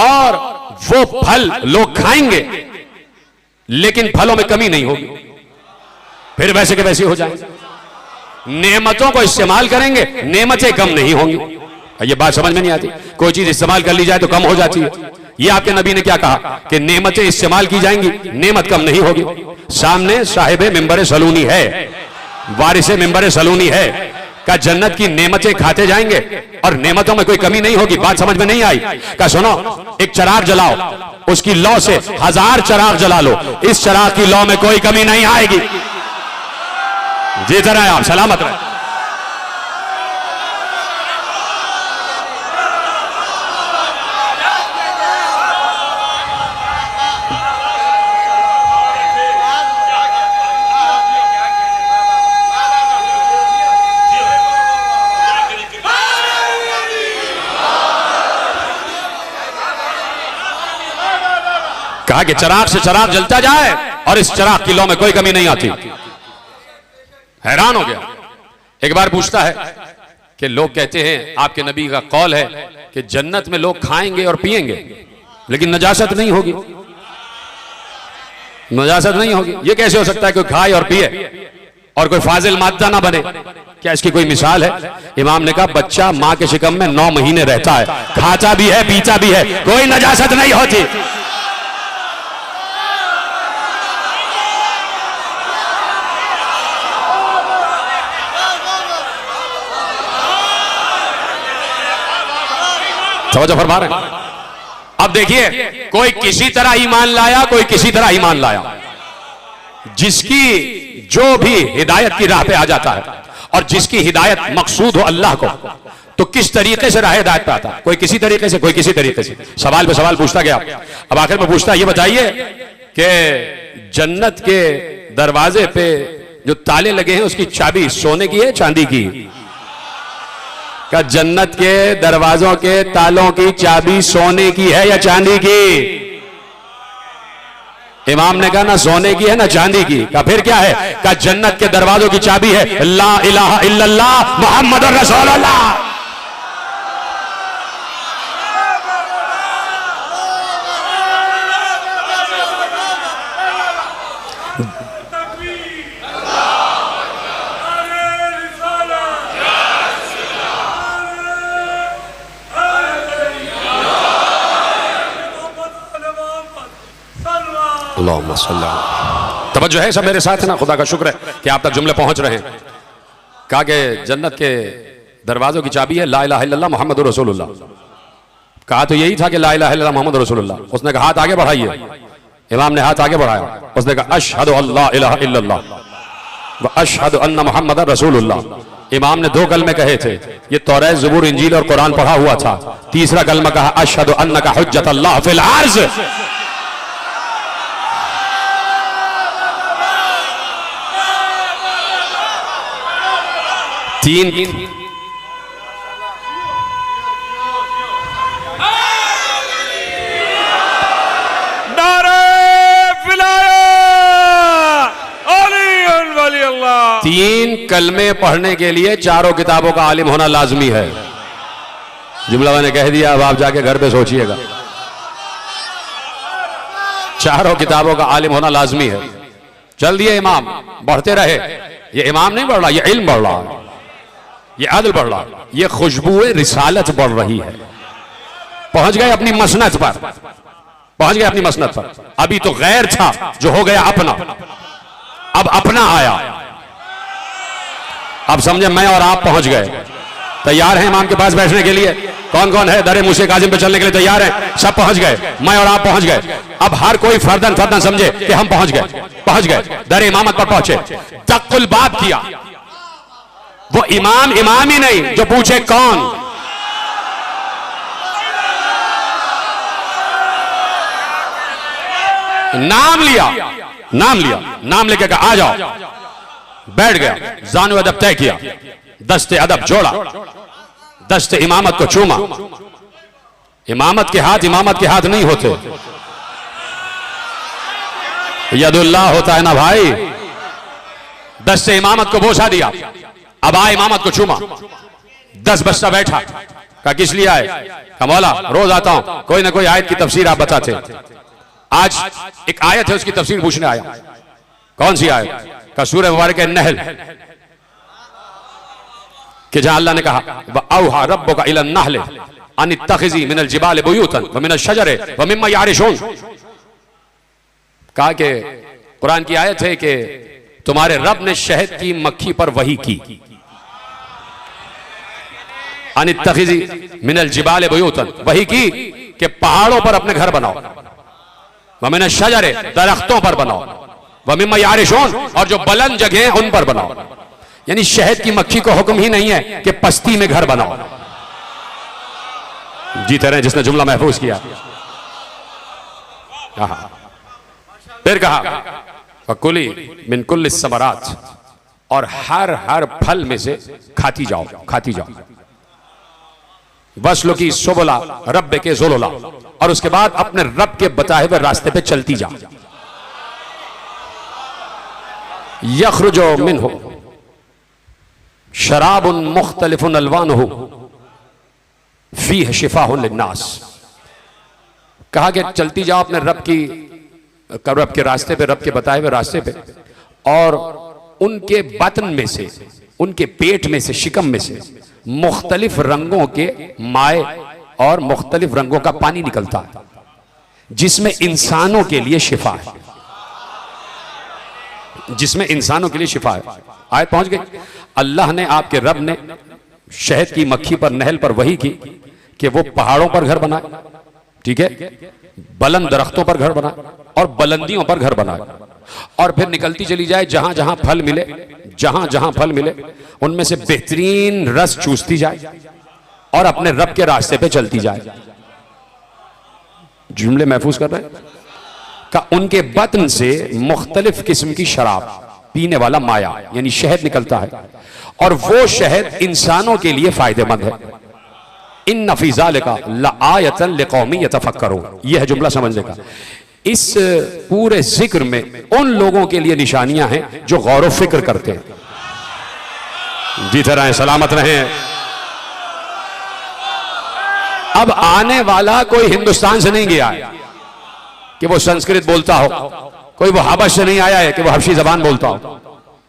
और वो फल लोग खाएंगे लेकिन फलों में कमी नहीं होगी, फिर वैसे के वैसे हो जाएंगे। नेमतों को इस्तेमाल करेंगे, नेमतें कम नहीं होंगी। ये बात समझ में नहीं आती? कोई चीज इस्तेमाल कर ली जाए तो कम हो जाती है। ये आपके नबी ने क्या कहा कि नेमतें इस्तेमाल की जाएंगी, नेमत कम नहीं होगी। सामने साहिबे मिंबर सलूनी है, वारिसे मिंबर सलूनी है, का जन्नत की नेमतें खाते जाएंगे और नेमतों में कोई कमी नहीं होगी। बात समझ में नहीं आई? का सुनो, एक चिराग जलाओ, उसकी लौ से 1000 चिराग जला लो, इस चिराग की लौ में कोई कमी नहीं आएगी। जी जरा आप सलामत रहे। कहा कि चिराग से चिराग जलता जाए और इस चिराग की लौ में कोई कमी नहीं आती। हैरान हो गया। एक बार पूछता है कि लोग कहते हैं आपके नबी का कौल है कि जन्नत में लोग खाएंगे और पिएंगे लेकिन नजासत नहीं होगी, नजासत नहीं होगी। ये कैसे हो सकता है कोई खाए और पिए और कोई फाजिल मादा ना बने? क्या इसकी कोई मिसाल है? इमाम ने कहा बच्चा मां के शिकम में 9 महीने रहता है, खाता भी है, पीता भी है, कोई नजासत नहीं होती। समझ फरमा रहे हैं? अब देखिए, कोई किसी तरह ईमान लाया, कोई किसी तरह ईमान लाया। जिसकी जो भी हिदायत की राह पे आ जाता है और जिसकी हिदायत मकसूद हो अल्लाह को, तो किस तरीके से राह हिदायत पे आता है? कोई किसी तरीके से, कोई किसी तरीके से। सवाल पे सवाल पूछता गया। अब आखिर में पूछता, ये बताइए कि जन्नत के दरवाजे पे जो ताले लगे हैं उसकी चाबी सोने की है चांदी की? क्या जन्नत के दरवाजों के तालों की चाबी सोने की है या चांदी की? इमाम ने कहा ना सोने की है ना चांदी की। का फिर क्या है? का जन्नत के दरवाजों की चाबी है ला इलाहा इल्लल्लाह मुहम्मदुर रसूलुल्लाह। तवज्जो है सब मेरे साथ है ना? खुदा का शुक्र है कि आप तक जुमले पहुंच रहे हैं। कहा कि जन्नत के दरवाजों की चाबी है ला इलाहा इल्लल्लाह मुहम्मदुर रसूलुल्लाह। कहा तो यही था कि ला इलाहा इल्लल्लाह मुहम्मदुर रसूलुल्लाह। उसने कहा हाथ आगे बढ़ाइए। इमाम ने हाथ आगे बढ़ाया, उसने कहा अशहदु अल्ला इलाहा इल्लल्लाह व अशहदु अन्ना मुहम्मदर रसूलुल्लाह। इमाम ने 2 कलमे कहे थे, ये तौरात, ज़बूर, इंजील और कुरान पढ़ा हुआ था। तीसरा कलमा कहा अशहदु अन्नका हुज्जतुल्लाह फिल अर्ज़। तीन कलमे पढ़ने के लिए 4 किताबों का आलिम होना लाजमी है। जुमला मैंने कह दिया, अब आप जाके घर पे सोचिएगा। 4 किताबों का आलिम होना लाजमी है। चल दिए इमाम, बढ़ते रहे। ये इमाम नहीं बढ़ रहा, ये इल्म बढ़ रहा है, ये अदल बढ़ रहा है, ये खुशबुए रिसालत बढ़ रही है। पहुंच गए अपनी मसनद पर, पहुंच गए अपनी मसनद पर। अभी तो गैर था जो हो गया अपना, अब अपना आया। अब समझे मैं और आप पहुंच गए। तैयार हैं इमाम के पास बैठने के लिए? कौन कौन है दरे मूसे काजिम पे चलने के लिए तैयार हैं? सब पहुंच गए, मैं और आप पहुंच गए। अब हर कोई फर्दन फर्दन समझे कि हम पहुंच गए, पहुंच गए, दरे इमामत पर पहुंचे। तक्कुल बाब किया। वो इमाम इमाम ही नहीं जो पूछे कौन। नाम लिया, नाम लिया, नाम लेके कहा आ जाओ। बैठ गया, जानो अदब तय किया, दस्ते अदब जोड़ा, दस्ते इमामत को चूमा। इमामत के हाथ नहीं होते, यदुल्लाह होता है ना भाई। दस्ते इमामत को बोसा दिया, अब आ इमामत को चूमा। 10 बच्चा बैठा, कहा किस लिए आए? कहा मौला रोज आता हूं, कोई ना कोई आयत की तफसीर आप बताते। आज एक आयत है उसकी तफसीर पूछने आया। कौन सी आयत? का सूरह मुबारक नहल कि जहां अल्लाह ने कहा वअौहा रब्बुका इलन नहल अन इत्तखिज़ी मिनल जिबाल बुयूतन व मिनश शजर व मिम्मा यारिशून। कहा कि कुरान की आयत है कि तुम्हारे रब ने शहद की मक्खी पर वही की। अन इत्तखिज़ी मिनल जिबाल बुयूतन, वही की कि पहाड़ों पर अपने घर बनाओ। व मिनश शजर, दरख्तों पर बनाओ। व मिम्मा यारिशून, और जो बुलंद जगह हैं उन पर बनाओ। यानी शहद की मक्खी को हुक्म ही नहीं है कि पस्ती में घर बनाओ। जीते रहे जिसने जुमला महफूज किया। फिर कहा फकुली मिन कुल्लि समरात, और हर फल में से खाती जाओ, खाती जाओ। बस लो की सुबला रब के ज़ुलला, और उसके बाद अपने रब के बताए हुए रास्ते पे चलती जा। यखरुजो मिन्हु शराबुन मुख्तलिफुन अलवानुहु फीह शिफाउन लिन्नास। कहा कि चलती जाओ अपने रब के रास्ते पे, रब के बताए हुए रास्ते पे, और उनके बतन में से, उनके पेट में से, शिकम में से मुख्तलिफ रंगों के माए और मुख्तलिफ रंगों का पानी निकलता है, जिसमें इंसानों के लिए शिफा है, जिसमें इंसानों के लिए शिफा है। आयत पहुंच गई। अल्लाह ने, आपके रब ने शहद की मक्खी पर, नहल पर वही की कि वो पहाड़ों पर घर बनाए, ठीक है, बुलंद दरख्तों पर घर बनाए और बुलंदियों पर घर बनाए, और फिर निकलती चली जाए जहां जहां फल मिले, जहां जहां फल मिले उनमें से बेहतरीन रस चूसती जाए और अपने रब के रास्ते पे चलती जाए। जुमले महफूज कर रहे हैं। का उनके बतन से मुख्तलिफ किस्म की शराब पीने वाला माया यानी शहद निकलता है, और वो शहद इंसानों के लिए फायदेमंद है। इन्न फी ज़ालिका लआयतन लिक़ौमिन यतफ़क्करून, यह है जुमला समझने का। इस पूरे जिक्र में उन लोगों के लिए निशानियां हैं जो गौर व फिक्र करते हैं। जीते रहें, सलामत रहें। अब आने वाला कोई हिंदुस्तान से नहीं गया है कि वो संस्कृत बोलता हो, कोई वो हबश से नहीं आया है कि वो हबशी जबान बोलता हो,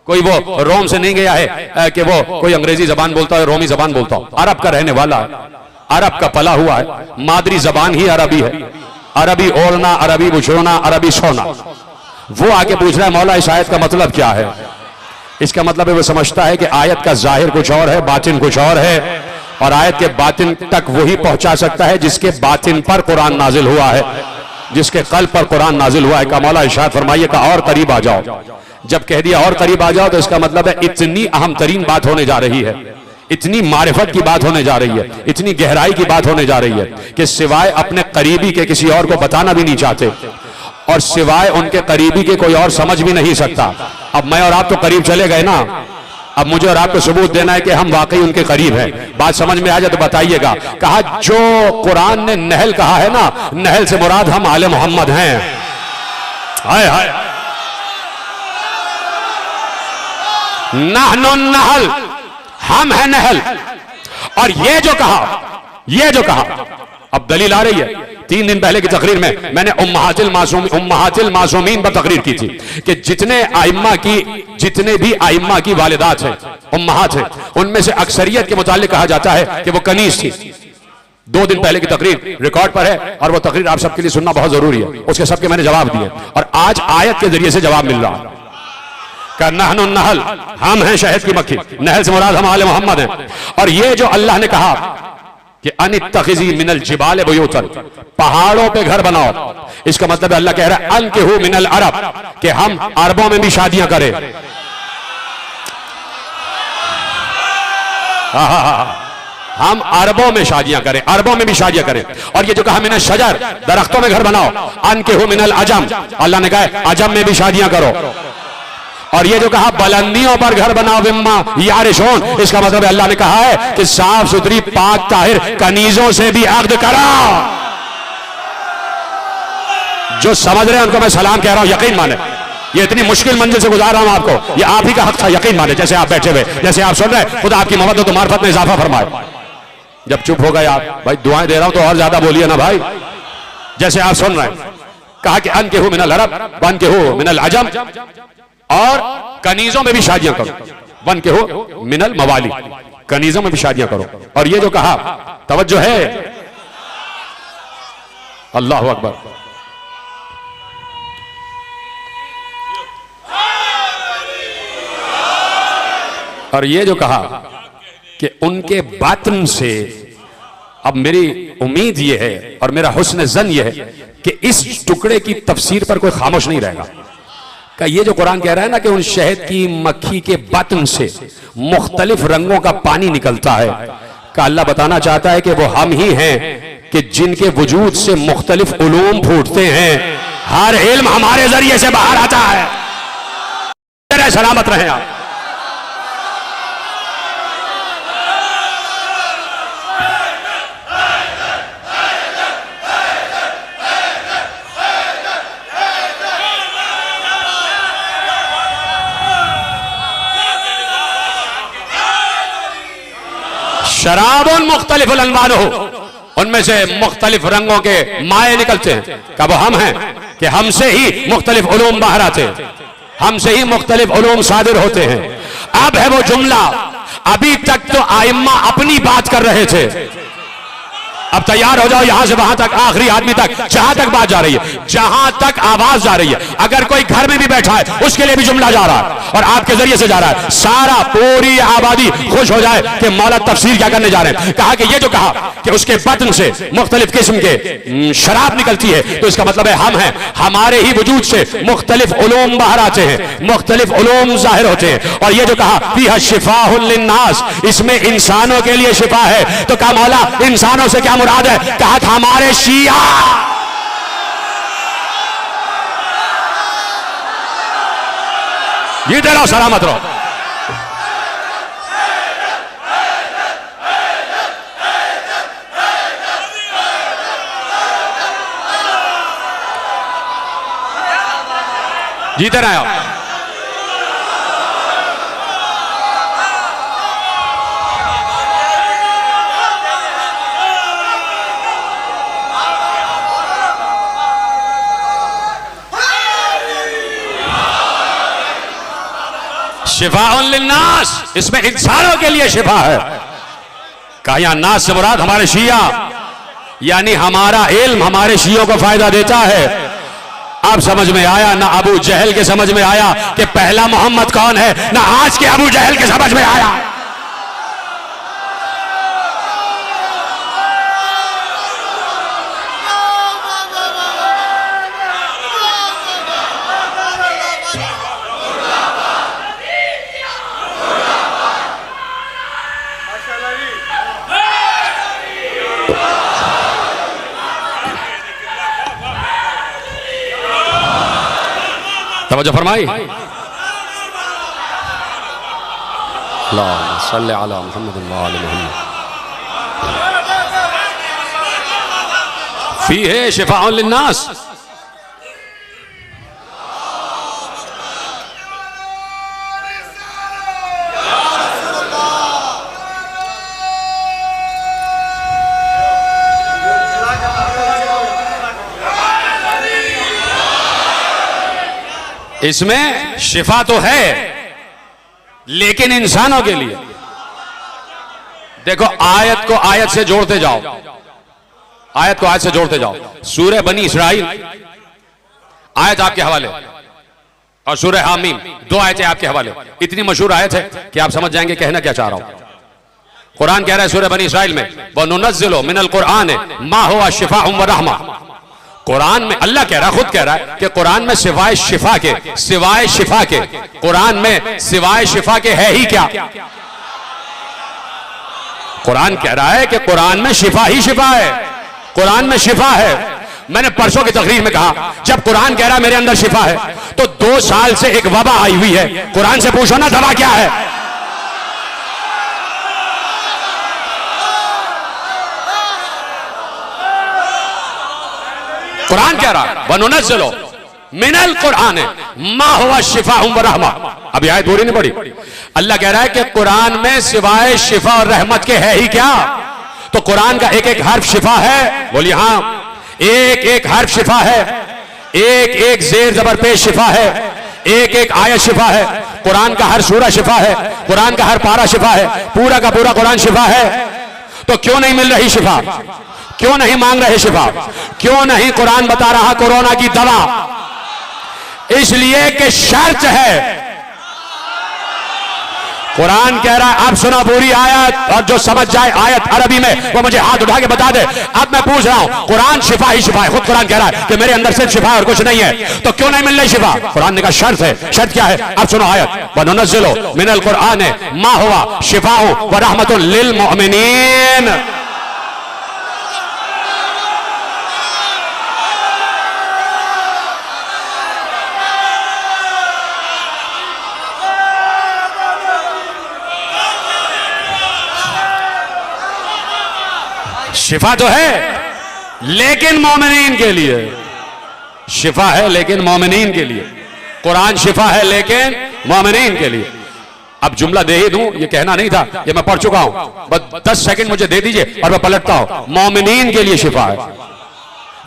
कोई वो रोम से नहीं गया है कि वो कोई अंग्रेजी जबान बोलता हो, रोमी जबान बोलता हो। अरब का रहने वाला है, अरब का पला हुआ है, मादरी जबान ही अरबी है। अरबी ओढ़ना, अरबी बुछड़ना, अरबी सोना। वो आके पूछ रहा है मौला इस आयत का मतलब क्या है? इसका मतलब है वो समझता है कि आयत का जाहिर कुछ और है, बातिन कुछ और है, और आयत के बातिन तक वही पहुंचा सकता है जिसके बातिन पर कुरान नाजिल हुआ है, जिसके कल्ब पर कुरान नाजिल हुआ है। का मौला इरशाद फरमाइए का और करीब आ जाओ। जब कह दिया और करीब आ जाओ तो इसका मतलब है इतनी अहम तरीन बात होने जा रही है, इतनी मारिफत की बात होने जा रही है, इतनी गहराई की बात होने जा रही है कि सिवाय अपने करीबी के किसी और को बताना भी नहीं चाहते, और सिवाय उनके करीबी के कोई और समझ भी नहीं सकता। अब मैं और आप तो करीब चले गए ना, अब मुझे और आपको सबूत देना है कि हम वाकई उनके करीब हैं। बात समझ में आ जाए तो बताइएगा। कहा जो कुरान ने नहल कहा है ना, नहल से मुराद हम आले मोहम्मद हैं। हाय हाय, नहनु नहल, हम हैं नहल। और ये जो कहा, अब दलील आ रही है 3 दिन पहले की तकरीर में मैंने उम्महातिल मासूमीन पर तकरीर की थी कि जितने भी आइम्मा की वालिदात हैं, उम्महात हैं, उनमें से अक्सरियत के मुतालिक कहा जाता है कि वो कनीज थी। 2 दिन पहले की तकरीर रिकॉर्ड पर है और वो तकरीर आप सबके लिए सुनना बहुत जरूरी है। उसके सबके मैंने जवाब दिए और आज आयत के जरिए से जवाब मिल रहा है। नहनु नहल, हम हैं शहद की मक्खी, नहल से मुराद हम आले मोहम्मद हैं। और ये जो अल्लाह ने कहा कि अनित्तखिज़ी मिनल जिबाल बुयूतन, पहाड़ों पे घर बनाओ, इसका मतलब अल्लाह कह रहा है अनकिहू मिनल अरब, कि हम अरबों में भी शादियां करें। हम अरबों में शादियां करें, अरबों में भी शादियां करें। और ये जो कहा मिनल शजर, दरख्तों में घर बनाओ, अनकिहू मिनल अजम, अल्लाह ने कहा अजम में भी शादियां करो। और ये जो कहा बुलंदियों पर घर बनाओ बिम्मा यारिशून, इसका मतलब अल्लाह ने कहा है कि साफ सुथरी पाक ताहिर कनीजों से भी अक्द करो। जो समझ रहे हैं उनको मैं सलाम कह रहा हूं, यकीन माने। ये इतनी मुश्किल मंजिल से गुजार रहा हूं आपको, ये आप ही का हक था, यकीन माने। जैसे आप बैठे हुए, जैसे आप सुन रहे, खुदा आपकी मोहब्बत और मार्फत में इजाफा फरमाए। जब चुप हो गए आप, भाई दुआएं दे रहा हूं तो और ज्यादा बोलिए ना भाई। जैसे आप सुन रहे हैं, कहा कि अनकिहू मिनल अरब वनकिहू मिनल अजम, और कनीजों में भी शादियां करो, वन के हो मिनल मवाली, कनीजों में भी शादियां करो। और ये जो कहा, तवज्जो है, अल्लाह अकबर। और ये जो कहा कि उनके बातन से, अब मेरी उम्मीद ये है और मेरा हुस्न जन ये है कि इस टुकड़े की तफसीर पर कोई खामोश नहीं रहेगा। का ये जो कुरान कह रहा है ना कि उन शहद की मक्खी के बतन से मुख्तलिफ रंगों का पानी निकलता है, का अल्लाह बताना चाहता है कि वो हम ही हैं कि जिनके वजूद से मुख्तलिफ उलूम फूटते हैं, हर इल्म हमारे जरिए से बाहर आता है। सलामत रहे आप। शराबुन मुख्तलिफ अलवान हो, उनमें से मुख्तलिफ रंगों के माए निकलते हैं। कब हम हैं कि हमसे ही मुख्तलिफ उलूम बाहर आते हैं, हमसे ही मुख्तलिफ उलूम सादिर होते हैं। अब है वो जुमला, अभी तक तो आइम्मा अपनी बात कर रहे थे, अब तैयार हो जाओ, यहां से वहां तक, आखिरी आदमी तक, जहां तक बात जा रही है, जहां तक आवाज जा रही है। अगर कोई घर में भी बैठा है उसके लिए भी जुमला जा रहा है और आपके जरिए से जा रहा है। सारा पूरी आबादी खुश हो जाए कि मौला तफसीर क्या करने जा रहे हैं। कहा कि ये जो कहा कि उसके बतन से मुख्तलिफ किस्म के शराब निकलती है, तो इसका मतलब है हम हैं, हमारे ही वजूद से मुख्तलिफ उलूम बाहर आते हैं, मुख्तलिफ उलूम जाहिर होते हैं। और ये जो कहा फीहा शिफाउन लिन्नास, इसमें इंसानों के लिए शिफा है, तो कहा मौला इंसानों से क्या मुराद है? कहा था हमारे शिया। ये दे रहा, सलामत रहो। जीते रहे हो। शिफाउन लिन्नास, इसमें इंसानों के लिए शिफा है। कहा यहां नास से मुराद हमारे शिया, यानी हमारा इल्म हमारे शियों को फायदा देता है। अब समझ में आया ना अबू जहल के समझ में आया कि पहला मोहम्मद कौन है, ना आज के अबू जहल के समझ में आया। तवज्जो फरमाई। अल्लाहुम्मा सल्लि अला मुहम्मद व आलि मुहम्मद। फीहे शिफाउन लिन्नास, इसमें शिफा तो है लेकिन इंसानों के लिए। देखो आयत को आयत से जोड़ते जाओ, आयत को आयत से जोड़ते जाओ। सूरह बनी इसराइल आयत आपके हवाले और सूरह हामीम 2 आयतें आपके हवाले। इतनी मशहूर आयत है कि आप समझ जाएंगे कहना क्या चाह रहा हूं। कुरान कह रहा है सूरह बनी इसराइल में वनुनज़्ज़िलु मिनल कुरान मा हुवा शिफ़ाउन व रहमा। कुरान में अल्लाह कह रहा, खुद कह रहा है कि कुरान में सिवाय शिफा के कुरान में सिवाय शिफा के है ही क्या। कुरान कह रहा है कि कुरान में शिफा ही शिफा है, कुरान में शिफा है। मैंने परसों की तकरीर में कहा जब कुरान कह रहा है मेरे अंदर शिफा है तो 2 साल से एक वबा आई हुई है, कुरान से पूछो ना दवा क्या है। कुरान कह रहा है वनुनज़्ज़िलु मिनल कुरान मा हुवा शिफ़ाउन व रहमा। अभी आयत पूरी नहीं पड़ी। अल्लाह कह रहा है कि कुरान में सिवाय शिफा और रहमत के है ही क्या। तो कुरान का एक एक हर्फ शिफा है, बोलिए हाँ, एक एक हर्फ शिफा है, एक एक जेर जबर पेश शिफा है, एक एक आयत शिफा है। कुरान का हर सूरा शिफा है, कुरान का हर पारा शिफा है, पूरा का पूरा कुरान शिफा है। तो क्यों नहीं मिल रही शिफा, क्यों नहीं मांग रहे शिफा, क्यों नहीं कुरान बता रहा कोरोना की दवा। इसलिए कि शर्त है। कुरान कह रहा है, अब सुना पूरी आयत, और जो समझ जाए आयत अरबी में वो मुझे हाथ उठा के बता दे। अब मैं पूछ रहा हूं, कुरान शिफा ही शिफा है, खुद कुरान कह रहा है कि मेरे अंदर सिर्फ शिफा और कुछ नहीं है, तो क्यों नहीं मिल रही शिफा। कुरान ने कहा शर्त है। शर्त क्या है? अब सुनो आयत वनुनज़्ज़िलु मिनल कुरान मा हुवा शिफाउन व रहमतुन लिल मुमिनीन। शिफा तो है लेकिन मोमिनीन के लिए। शिफा है लेकिन मोमिनीन के लिए। कुरान शिफा है लेकिन मोमिनीन के लिए। अब जुमला दे ही दूं, ये कहना नहीं था, ये मैं पढ़ चुका हूं, बस 10 सेकंड मुझे दे दीजिए और मैं पलटता हूं। मोमिनीन के लिए शिफा है।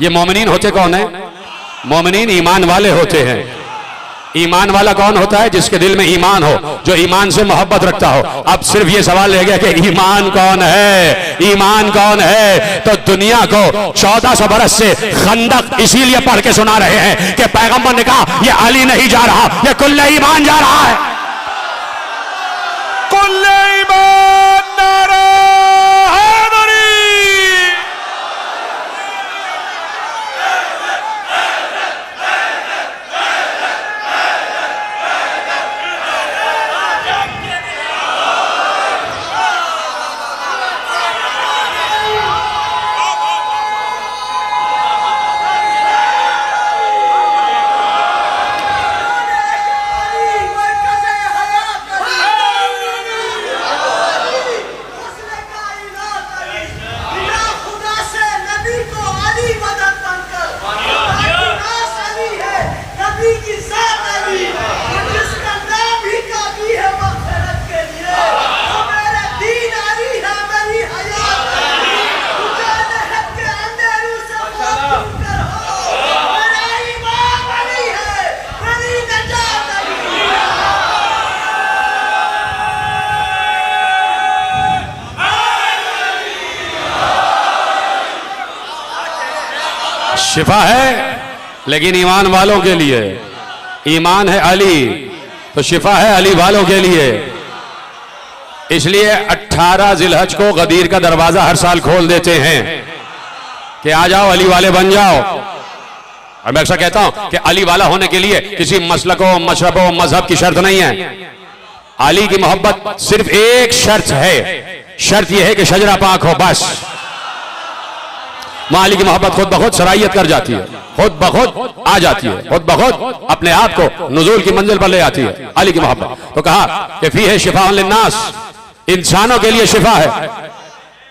ये मोमिनीन होते कौन है? मोमिनीन ईमान वाले होते हैं। ईमान वाला कौन होता है? जिसके दिल में ईमान हो, जो ईमान से मोहब्बत रखता हो। अब सिर्फ ये सवाल रह गया कि ईमान कौन है, ईमान कौन है। तो दुनिया को 1400 बरस से खंदक इसीलिए पढ़ के सुना रहे हैं कि पैगंबर ने कहा ये अली नहीं जा रहा, ये कुल्ले ईमान जा रहा है। कुल्ले ईमान नारे हैदरी। शिफा है लेकिन ईमान वालों के लिए। ईमान है अली तो शिफा है अली वालों के लिए। इसलिए 18 जिलहज को गदीर का दरवाजा हर साल खोल देते हैं कि आ जाओ अली वाले बन जाओ। और मैं अक्सर कहता हूं कि अली वाला होने के लिए किसी मसलको मशरबो मजहब की शर्त नहीं है। अली की मोहब्बत सिर्फ एक शर्त है, शर्त यह है कि शजरा पाक हो, बस। माली की मोहब्बत खुद बखुद सरायत कर जाती है, खुद बखुद आ जाती है, खुद बखुद अपने आप को नुज़ूल की मंजिल पर ले आती है अली की मोहब्बत। तो कहा कि फी है शिफाउन लिन्नास, इंसानों के लिए शिफा है,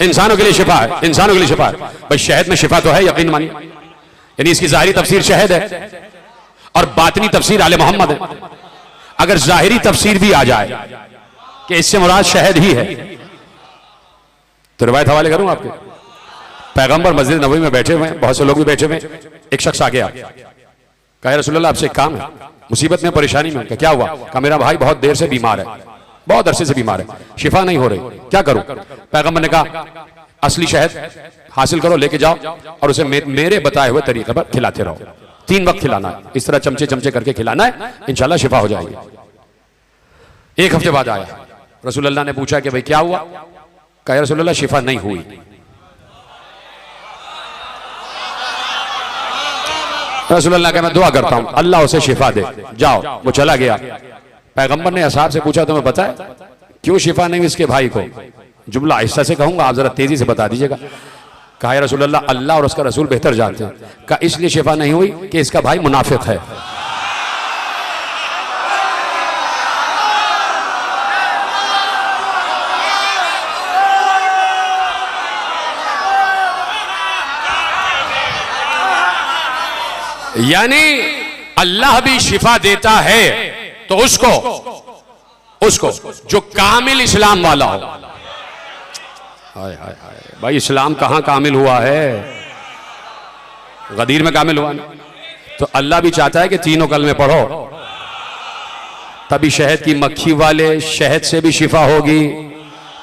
इंसानों के लिए शिफा है, इंसानों के लिए शिफा है। भाई शहद में शिफा तो है, यकीन मानिए, यानी इसकी जाहिरी तफसीर शहद है और बातनी तफसीर आले मोहम्मद है। अगर जाहिरी तफसीर भी आ जाए कि इससे मुराद शहद ही है तो रिवायत हवाले करूं आपके। पैगंबर मस्जिद नबवी में बैठे हुए हैं, बहुत से लोग भी बैठे हुए हैं। एक शख्स आ गया, कहा रसूलुल्लाह आपसे एक काम है। मुसीबत में, परेशानी में। क्या हुआ? कहा मेरा भाई बहुत देर से बीमार है, बहुत अरसे से बीमार है, शिफा नहीं हो रही, क्या करूं? पैगंबर ने कहा असली शहद हासिल करो, लेके जाओ और उसे मेरे बताए हुए तरीके पर खिलाते रहो। 3 वक्त खिलाना है, इस तरह चमचे चमचे करके खिलाना है, इंशाल्लाह शिफा हो जाएगी। 1 हफ्ते बाद आया, रसूलुल्लाह ने पूछा कि भाई क्या हुआ? कहा रसूलुल्लाह शिफा नहीं हुई। रसूलुल्लाह कहा मैं दुआ करता हूं अल्लाह उसे शिफा दे, जाओ। वो चला गया। पैगंबर ने असहाब से पूछा तुम्हें पता है क्यों शिफा नहीं हुई इसके भाई को? जुमला आहिस्ता से कहूंगा, आप जरा तेजी से बता दीजिएगा। कहा रसूलुल्लाह अल्लाह और उसका रसूल बेहतर जानते हैं। कहा इसलिए शिफा नहीं हुई कि इसका भाई मुनाफिक है। यानी अल्लाह भी शिफा देता है तो उसको जो कामिल इस्लाम वाला हो। हाय हाय हाय भाई, इस्लाम कहां कामिल हुआ है? गदीर में कामिल हुआ ना। तो अल्लाह भी चाहता है कि तीनों कलमे पढ़ो, तभी शहद की मक्खी वाले शहद से भी शिफा होगी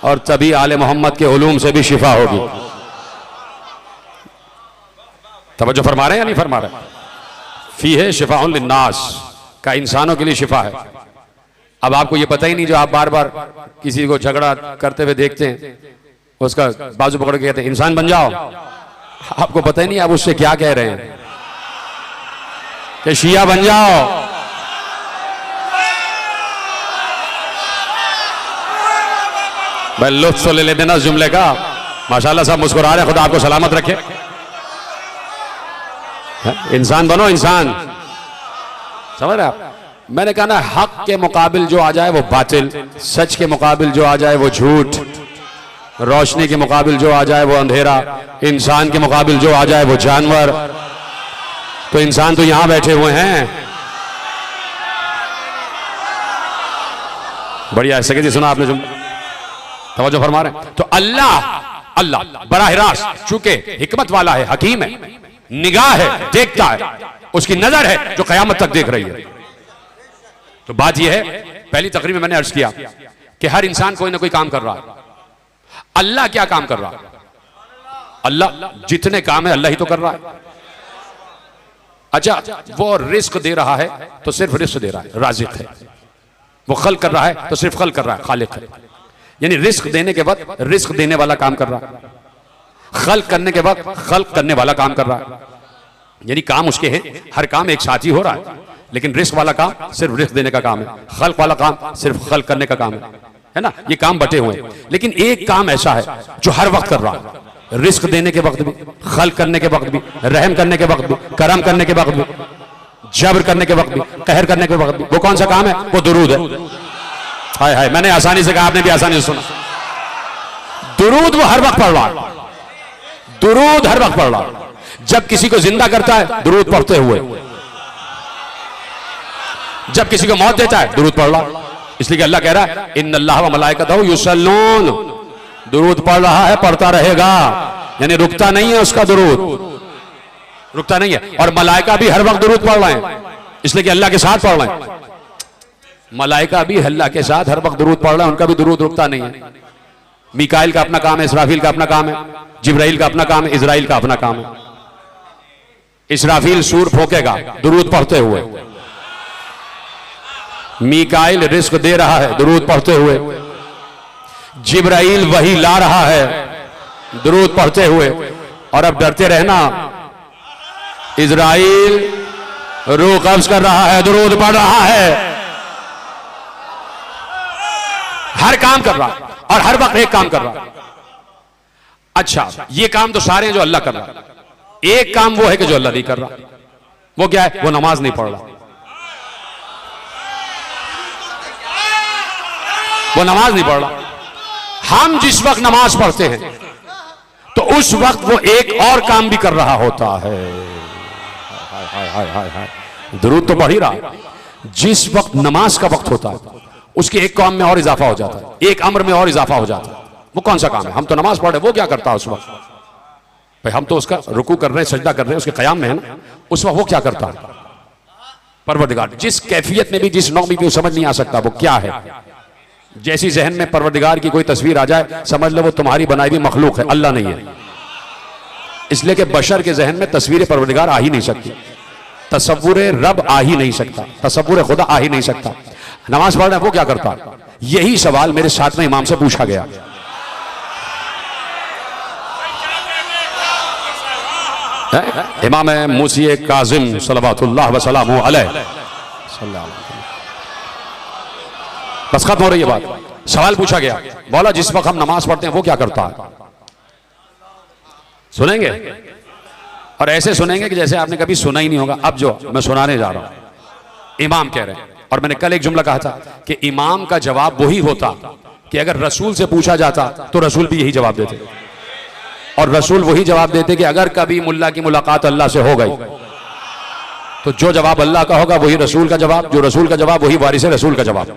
और तभी आले मोहम्मद के उलूम से भी शिफा होगी। तवज्जो फरमा रहे हैं या नहीं फरमा रहे? फी है शिफाउन लिन्नास का, इंसानों के लिए शिफा है। अब आपको ये पता ही नहीं, जो आप बार बार किसी को झगड़ा करते हुए देखते हैं, उसका बाजू पकड़ के कहते हैं इंसान बन जाओ, आपको पता ही नहीं आप उससे क्या कह रहे हैं कि शिया बन जाओ। भाई लुत्फ तो ले लेते ना इस जुमले का। माशाल्लाह साहब मुस्कुरा रहे, खुदा आपको सलामत रखे। इंसान बनो, इंसान। समझ रहे आप? मैंने कहा ना, हक के मुकाबिल जो आ जाए वो बातिल, सच के मुकाबिल जो आ जाए वो झूठ, रोशनी के मुकाबिल जो आ जाए वो अंधेरा, इंसान के मुकाबिल जो आ जाए वो जानवर। तो इंसान तो यहां बैठे हुए हैं। बढ़िया ऐसे कि सुना आपने, तवज्जो फरमा रहे हैं। तो अल्लाह बराह रास्त, चूंकि हिकमत वाला है, हकीम है, निगाह है, देखता है, उसकी नजर है जो कयामत तक देख रही है। तो बात यह है, पहली तकरीर में मैंने अर्ज किया कि हर इंसान कोई ना कोई काम कर रहा है। अल्लाह क्या काम कर रहा है? अल्लाह जितने काम है अल्लाह ही तो कर रहा है। अच्छा, वो रिस्क दे रहा है तो सिर्फ रिस्क दे रहा है, राज़िक है। वो खल्क कर रहा है तो सिर्फ खल्क कर रहा है, खालिक है। यानी रिस्क देने के वक्त रिस्क देने वाला काम कर रहा है, खल्क करने के वक्त खल्क करने वाला काम कर रहा है। यानी काम उसके हैं, हर काम एक साथ ही हो रहा है, लेकिन रिस्क वाला काम सिर्फ रिस्क देने का काम है, खल्क वाला काम सिर्फ खल्क करने का काम है ना। ये काम बटे हुए हैं, लेकिन एक काम ऐसा है जो हर वक्त कर रहा है, रिस्क देने के वक्त भी, खल्क करने के वक्त भी, रहम करने के वक्त भी, करम करने के वक्त भी, जबर करने के वक्त भी, कहर करने के वक्त भी। वो कौन सा काम है? वो दुरूद है। हाय हाय, मैंने आसानी से कहा, आपने भी आसानी से सुना। दुरूद वो हर वक्त पढ़ रहा है, दुरूद हर वक्त पढ़ रहा है। जब किसी को जिंदा करता है दुरूद पढ़ते हुए, जब किसी को मौत देता है दुरूद पढ़ रहा। इसलिए कि अल्लाह कह रहा है इन्नल्लाह व मलाइकतहु युसल्लून, दुरूद पढ़ रहा है, पढ़ता रहेगा, यानी रुकता नहीं है उसका दुरूद, रुकता नहीं है। और मलाइका भी हर वक्त दुरूद पढ़ रहे हैं, इसलिए कि अल्लाह के साथ पढ़ रहे हैं। मलाइका भी अल्लाह के साथ हर वक्त दुरूद पढ़ रहे हैं, उनका भी दुरूद रुकता नहीं है। मीकाइल का अपना काम है, इसराफील का अपना काम है, जिब्राइल का अपना काम है, इजराइल का अपना काम है। इसराफील सूर फोकेगा दुरूद पढ़ते हुए, मीकाइल रिस्क दे रहा है दुरूद पढ़ते हुए, जिब्राइल वही ला रहा है दुरूद पढ़ते हुए। और अब डरते रहना, इजराइल रूह कब्ज कर रहा है, दुरूद पढ़ रहा है, हर काम कर रहा है और हर वक्त एक काम कर रहा है। अच्छा, ये काम तो सारे हैं जो अल्लाह कर रहा है, एक काम वो है कि जो अल्लाह नहीं कर रहा। वो क्या है? वो नमाज नहीं पढ़ रहा, वो नमाज नहीं पढ़ रहा। हम जिस वक्त नमाज पढ़ते हैं तो उस वक्त वो एक और काम भी कर रहा होता है। हाय हाय हाय हाय, दुरूद तो पढ़ ही रहा है। जिस वक्त नमाज का वक्त होता है उसके एक काम में और इजाफा हो जाता है, एक अम्र में और इजाफा हो जाता है। वो कौन सा काम है? हम तो नमाज पढ़ रहे, वो क्या करता है उस वक्त? भाई हम तो उसका रुकू कर रहे हैं, सजदा कर रहे हैं, उसके क़याम में है ना, उस वक्त वो क्या करता है? परवरदिगार जिस कैफियत में भी, जिस नौ में भी समझ नहीं आ सकता वो क्या है। जैसी जहन में परवरदिगार की कोई तस्वीर आ जाए समझ लो वो तुम्हारी बनाई हुई मखलूक है, अल्लाह नहीं है। इसलिए कि बशर के जहन में तस्वीर परवरदिगार आ ही नहीं सकती, तसव्वुर रब आ ही नहीं सकता, तसव्वुर खुदा आ ही नहीं सकता। नमाज पढ़ रहे हैं वो क्या करता? यही सवाल मेरे साथ में इमाम से पूछा गया। इमाम मूसी काजिम सल्लल्लाहु वसल्लम अलैहि, बस खत्म हो रही है बात। सवाल पूछा गया, बोला जिस वक्त हम नमाज पढ़ते हैं वो क्या करता है? सुनेंगे और ऐसे सुनेंगे कि जैसे आपने कभी सुना ही नहीं होगा। अब जो मैं सुनाने जा रहा हूं इमाम कह रहे हैं, और मैंने कल एक जुमला कहा था कि इमाम का जवाब वही होता कि अगर रसूल से पूछा जाता तो रसूल भी यही जवाब देते, और रसूल वही जवाब देते कि अगर कभी मुल्ला की मुलाकात अल्लाह से हो गई तो जो जवाब अल्लाह का होगा वही रसूल का जवाब, जो रसूल का जवाब वही वारिस रसूल का जवाब,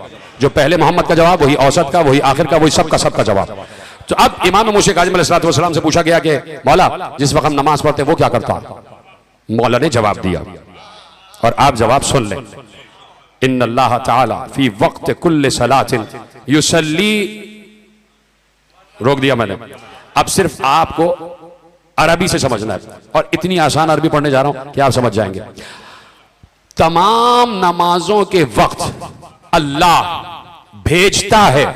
जो पहले मोहम्मद का जवाब वही औसत का, वही आखिर का, वही सबका जवाब। तो अब इमाम मूसा काज़िम अलैहिस्सलाम से पूछा गया कि मौला जिस वक्त हम नमाज पढ़ते हैं वो क्या करता है? मौला ने जवाब दिया और आप जवाब सुन लें। इन्नल्लाह ताला फी वक्त कुल्ल सलातिन युसल्ली। रोक दिया मैंने, अब सिर्फ आपको अरबी से समझना है और इतनी आसान अरबी पढ़ने जा रहा हूं कि आप समझ जाएंगे। तमाम नमाजों के वक्त अल्लाह भेजता है,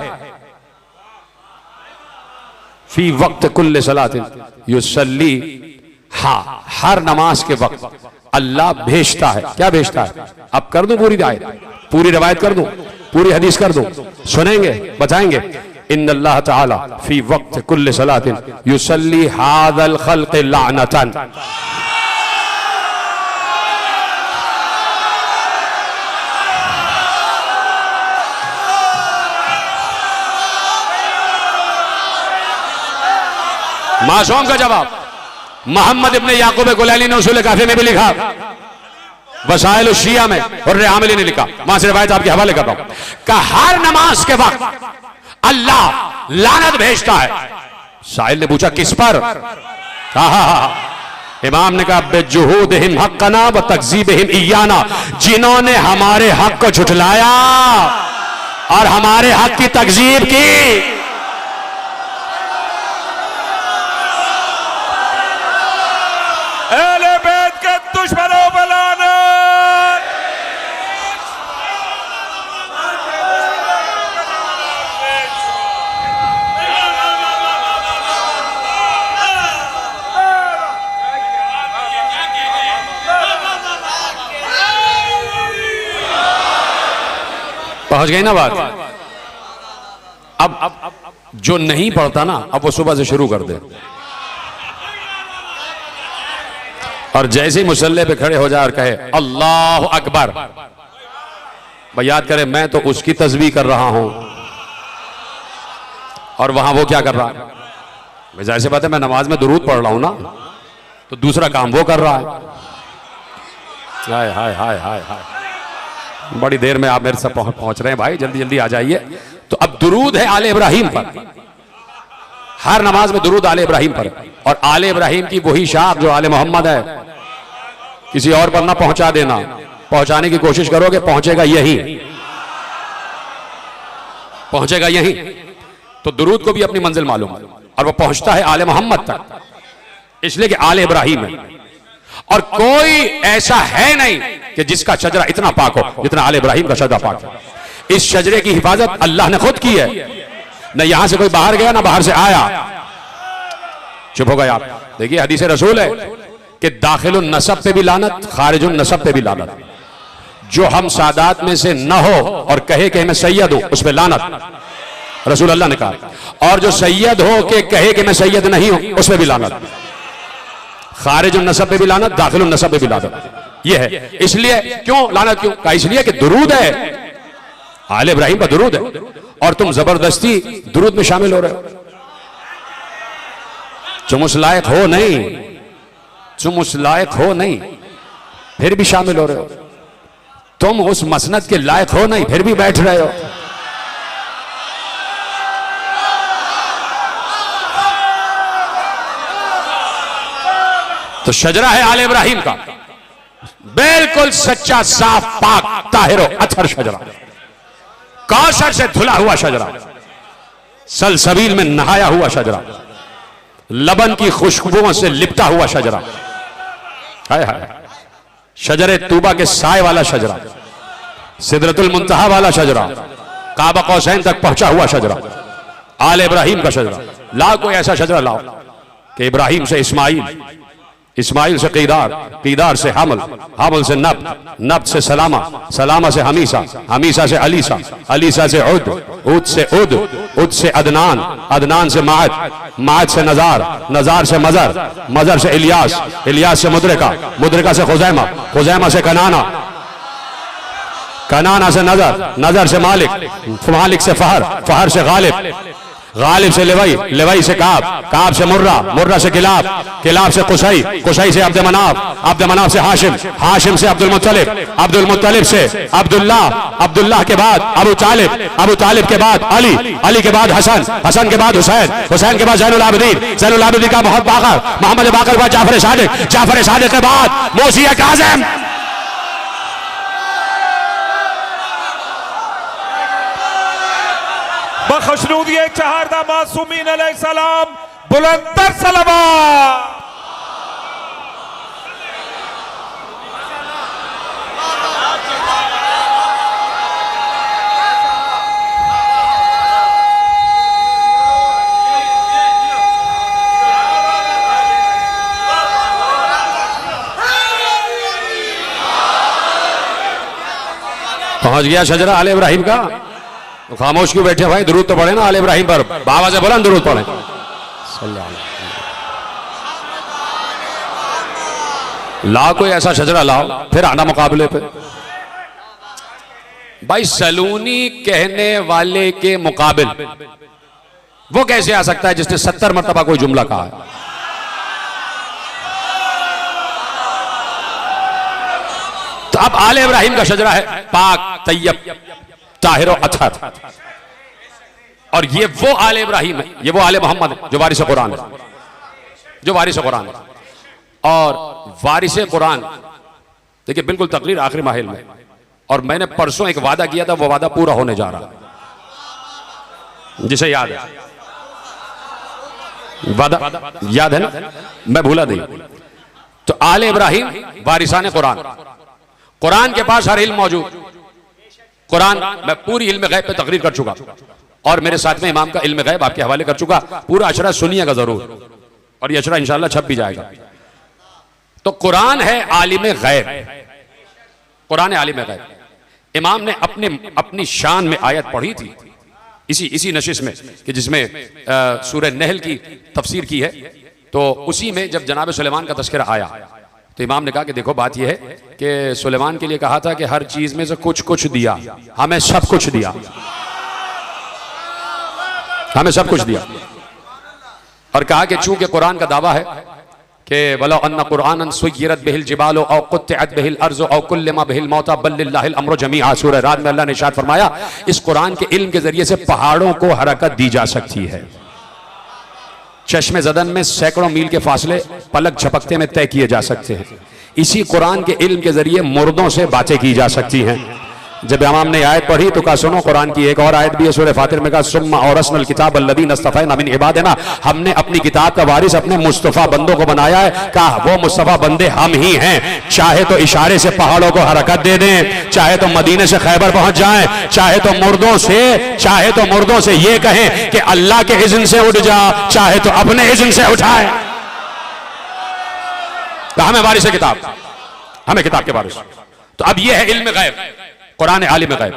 फी वक्त कुल्ल सलातिन युसल्ली, हाँ हर नमाज के वक्त अल्लाह भेजता है। क्या भेजता है? अब कर दूं पूरी आयत, पूरी रिवायत कर दूं, पूरी हदीस कर दूं, सुनेंगे बताएंगे। इन्नल्लाह ताला फी वक्त कुल्ल सलातिन युसल्ली हादल खल्क़ लानतन। मासूम का जवाब मोहम्मद इब्ने याकूब गुलैनी ने उसूल काफी में भी लिखा, वसाइल शिया में, और आमिली ने लिखा। वहां से रिवायत आपके हवाले कर रहा हूं कि हर नमाज के वक्त अल्लाह लानत भेजता है। साहिल ने पूछा किस पर? इमाम ने कहा बेजुहूदिहिम हक़्क़ना व तकज़ीबिहिम इय्याना, जिन्होंने हमारे हक को झुठलाया और हमारे हक की तकज़ीब की। अहले बैत के दुश्मनों पर लानत। पहुंच गई ना बात? अब जो नहीं पढ़ता ना, अब वो सुबह से शुरू कर दे, और जैसे ही मुसल्ले पे खड़े हो जाए और कहे अल्लाह अकबर, भाई याद करे मैं तो उसकी तस्बीह कर रहा हूं और वहां वो क्या कर रहा है? भाई जाहिर सी बात है मैं नमाज में दुरूद पढ़ रहा हूं ना, तो दूसरा काम वो कर रहा है। हाय हाय हाय हाय हाय, बड़ी देर में आप मेरे साथ पहुंच रहे हैं भाई, जल्दी जल्दी आ जाइए। तो अब दुरूद है आले इब्राहिम पर, हर नमाज में दुरूद आले इब्राहिम पर, और आले इब्राहिम की वही शाख जो आले मोहम्मद है, किसी और पर ना पहुंचा देना। पहुंचाने की कोशिश करोगे पहुंचेगा यही, पहुंचेगा यही। तो दुरूद को भी अपनी मंजिल मालूम है और वो पहुंचता है आले मोहम्मद तक, इसलिए कि आले इब्राहिम है। और कोई ऐसा है नहीं कि जिसका शजरा इतना पाक हो जितना आले इब्राहिम का शजरा पाक है। इस शजरे की हिफाजत अल्लाह ने खुद की है, न यहां से कोई बाहर गया ना बाहर से आया। चुप हो गए आप? देखिए हदीस रसूल है कि दाखिलुन नसब पे भी लानत, खारिजुन नसब पे भी लानत। जो हम सादात में से न हो और कहे कि मैं सैयद हूं, उस पे लानत, रसूल अल्लाह ने कहा। और जो सैयद हो के कहे कि मैं सैयद नहीं हूं, उस पे भी लानत। खारिजुन नसब पे भी लानत, दाखिलुन नसब पे भी लानत। ये है। इसलिए क्यों लानत? क्यों कहा? इसलिए कि दुरूद है, आले इब्राहिम का दुरूद है, और तुम जबरदस्ती दुरूद में शामिल हो रहे हो। तुम उस लायक हो नहीं, तुम उस लायक हो नहीं, फिर भी शामिल हो रहे हो। तुम उस मसनद के लायक हो नहीं, फिर भी बैठ रहे हो। तो शजरा है आले इब्राहिम का, बिल्कुल सच्चा, साफ, पाक, ताहिर अथर शजरा, कौशर से धुला हुआ शजरा, सलसबील में नहाया हुआ शजरा, लबन की खुशबुओं से लिपटा हुआ शजरा, हाय हाय, शजरे तूबा के साय वाला शजरा, सिदरतुल मुंतहा वाला शजरा, काबा कौसैन तक पहुंचा हुआ शजरा, आल इब्राहिम का शजरा। लाओ कोई ऐसा शजरा लाओ कि इब्राहिम से इस्माइल, इस्माइल से कीदार, कीदार से हमल, हमल से नब, नब से सलामा, सलामा से हमीसा, हमीसा से अलीसा, अलीसा से उद, उद से उद, उद से अदनान, अदनान से माद, माद से नजार, नजार से मजर, मजर से इलियास, इलियास से मुद्रिका, मुद्रिका से खुजैमा, खुजैमा से कनाना, कनाना से नजर, नजर से मालिक, मालिक से फहर, फहर से गालिब, गालिब से लेवई, लेवई से काब, काब से मुर्रा, मुर्रा से किलाब, किलाब से कुसई, कुसई से अब्द मनाफ, अब्द मनाफ से हाशिम, हाशिम से अब्दुल मुत्तलिब, अब्दुल मुत्तलिब से अब्दुल्ला, अब्दुल्लाह के बाद अबू तालिब, अबू तालिब के बाद अली, अली के बाद हसन, हसन के बाद हुसैन, हुसैन के बाद ज़ैनुल आबिदीन, ज़ैनुल आबिदीन का मोहम्मद बाकर, मोहम्मद बाकर के बाद जाफर सादिक, जाफर सादिक के बाद मौसिया काज़िम। बखशनूदी चहारदा मासूमीन अलैहिस्सलाम, बुलंदतर सलावत। पहुंच गया शजरा आले इब्राहिम का, तो खामोश क्यों बैठे भाई? दुरूद तो पढ़े ना आले इब्राहिम पर, बाबा से बोला दुरूद पढ़े। लाओ कोई ऐसा शजरा लाओ, फिर आना मुकाबले पे। भाई सलूनी कहने वाले के मुकाबिल वो कैसे आ सकता है जिसने 70 मरतबा कोई जुमला कहा है? तो अब आले इब्राहिम का शजरा है पाक, तैयब, ताहिर अथर, और ये वो आले इब्राहिम है, ये वो आले मोहम्मद है जो वारिस कुरान है, जो वारिस कुरान है। और वारिस कुरान देखिए बिल्कुल तकरीर आखिरी माहिल में, और मैंने परसों एक वादा किया था, वो वादा पूरा होने जा रहा है, जिसे याद है, वादा याद है ना, मैं भूला नहीं। तो आले इब्राहिम वारिसाने कुरान, कुरान के पास हर इल्म मौजूद, कुरान मैं पूरी इल्म गैब पे तकरीर कर चुका, और मेरे साथ में इमाम का इल्म गैब आपके हवाले कर चुका, पूरा अशरा सुनिएगा जरूर, और ये अशरा इंशाल्लाह छप भी जाएगा। तो कुरान है आलिम गैब, कुरान है आलिम गैब। इमाम ने अपनी शान में आयत पढ़ी थी इसी नशिश में कि जिसमें सूरह नहल की तफसीर की है, तो उसी में जब जनाब सुलेमान का तस्करा आया तो इमाम ने कहा कि देखो बात यह है कि सुलेमान के लिए कहा था कि हर चीज में से कुछ कुछ दिया, हमें सब कुछ दिया, हमें सब कुछ दिया, और कहा कि चूंकि कुरान का दावा है कि वला अन्ना कुरानन सुय्यरत बिहिल जिबालु औ कुत्तिअत बिहिल अर्ज़ु औ कुल्लिमा बिहिल मौता बल लिल्लाहिल अम्रु जमीआ, सूरह रात में अल्लाह ने इरशाद फरमाया इस कुरान के इल्म के जरिए से पहाड़ों को हरकत दी जा सकती है, चश्मे ज़दन में सैकड़ों मील के फासले पलक झपकते में तय किए जा सकते हैं, इसी कुरान के इल्म के जरिए मुर्दों से बातें की जा सकती हैं। जब इमाम ने आयत पढ़ी तो कहा सुनो, कुरान की एक और आयत भी है सूरह फातिर में, कहा सुम्मा औरसनल किताब अल्लज़ीना इस्तफ़ैना मिन इबादिना, हमने अपनी किताब का वारिस अपने मुस्तफ़ा बंदों को बनाया है। कहा वो मुस्तफ़ा बंदे हम ही हैं, चाहे तो इशारे से पहाड़ों को हरकत दे दें, चाहे तो मदीने से खैबर पहुंच जाएं, चाहे तो मुर्दों से ये कहें कि अल्लाह के इज़्न से उठ जा, चाहे तो अपने इज़्न से उठाए। तो हमें वारिस किताब, हमें किताब के वारिस। तो अब ये है इल्म गैब, कुरान आलिम गैब,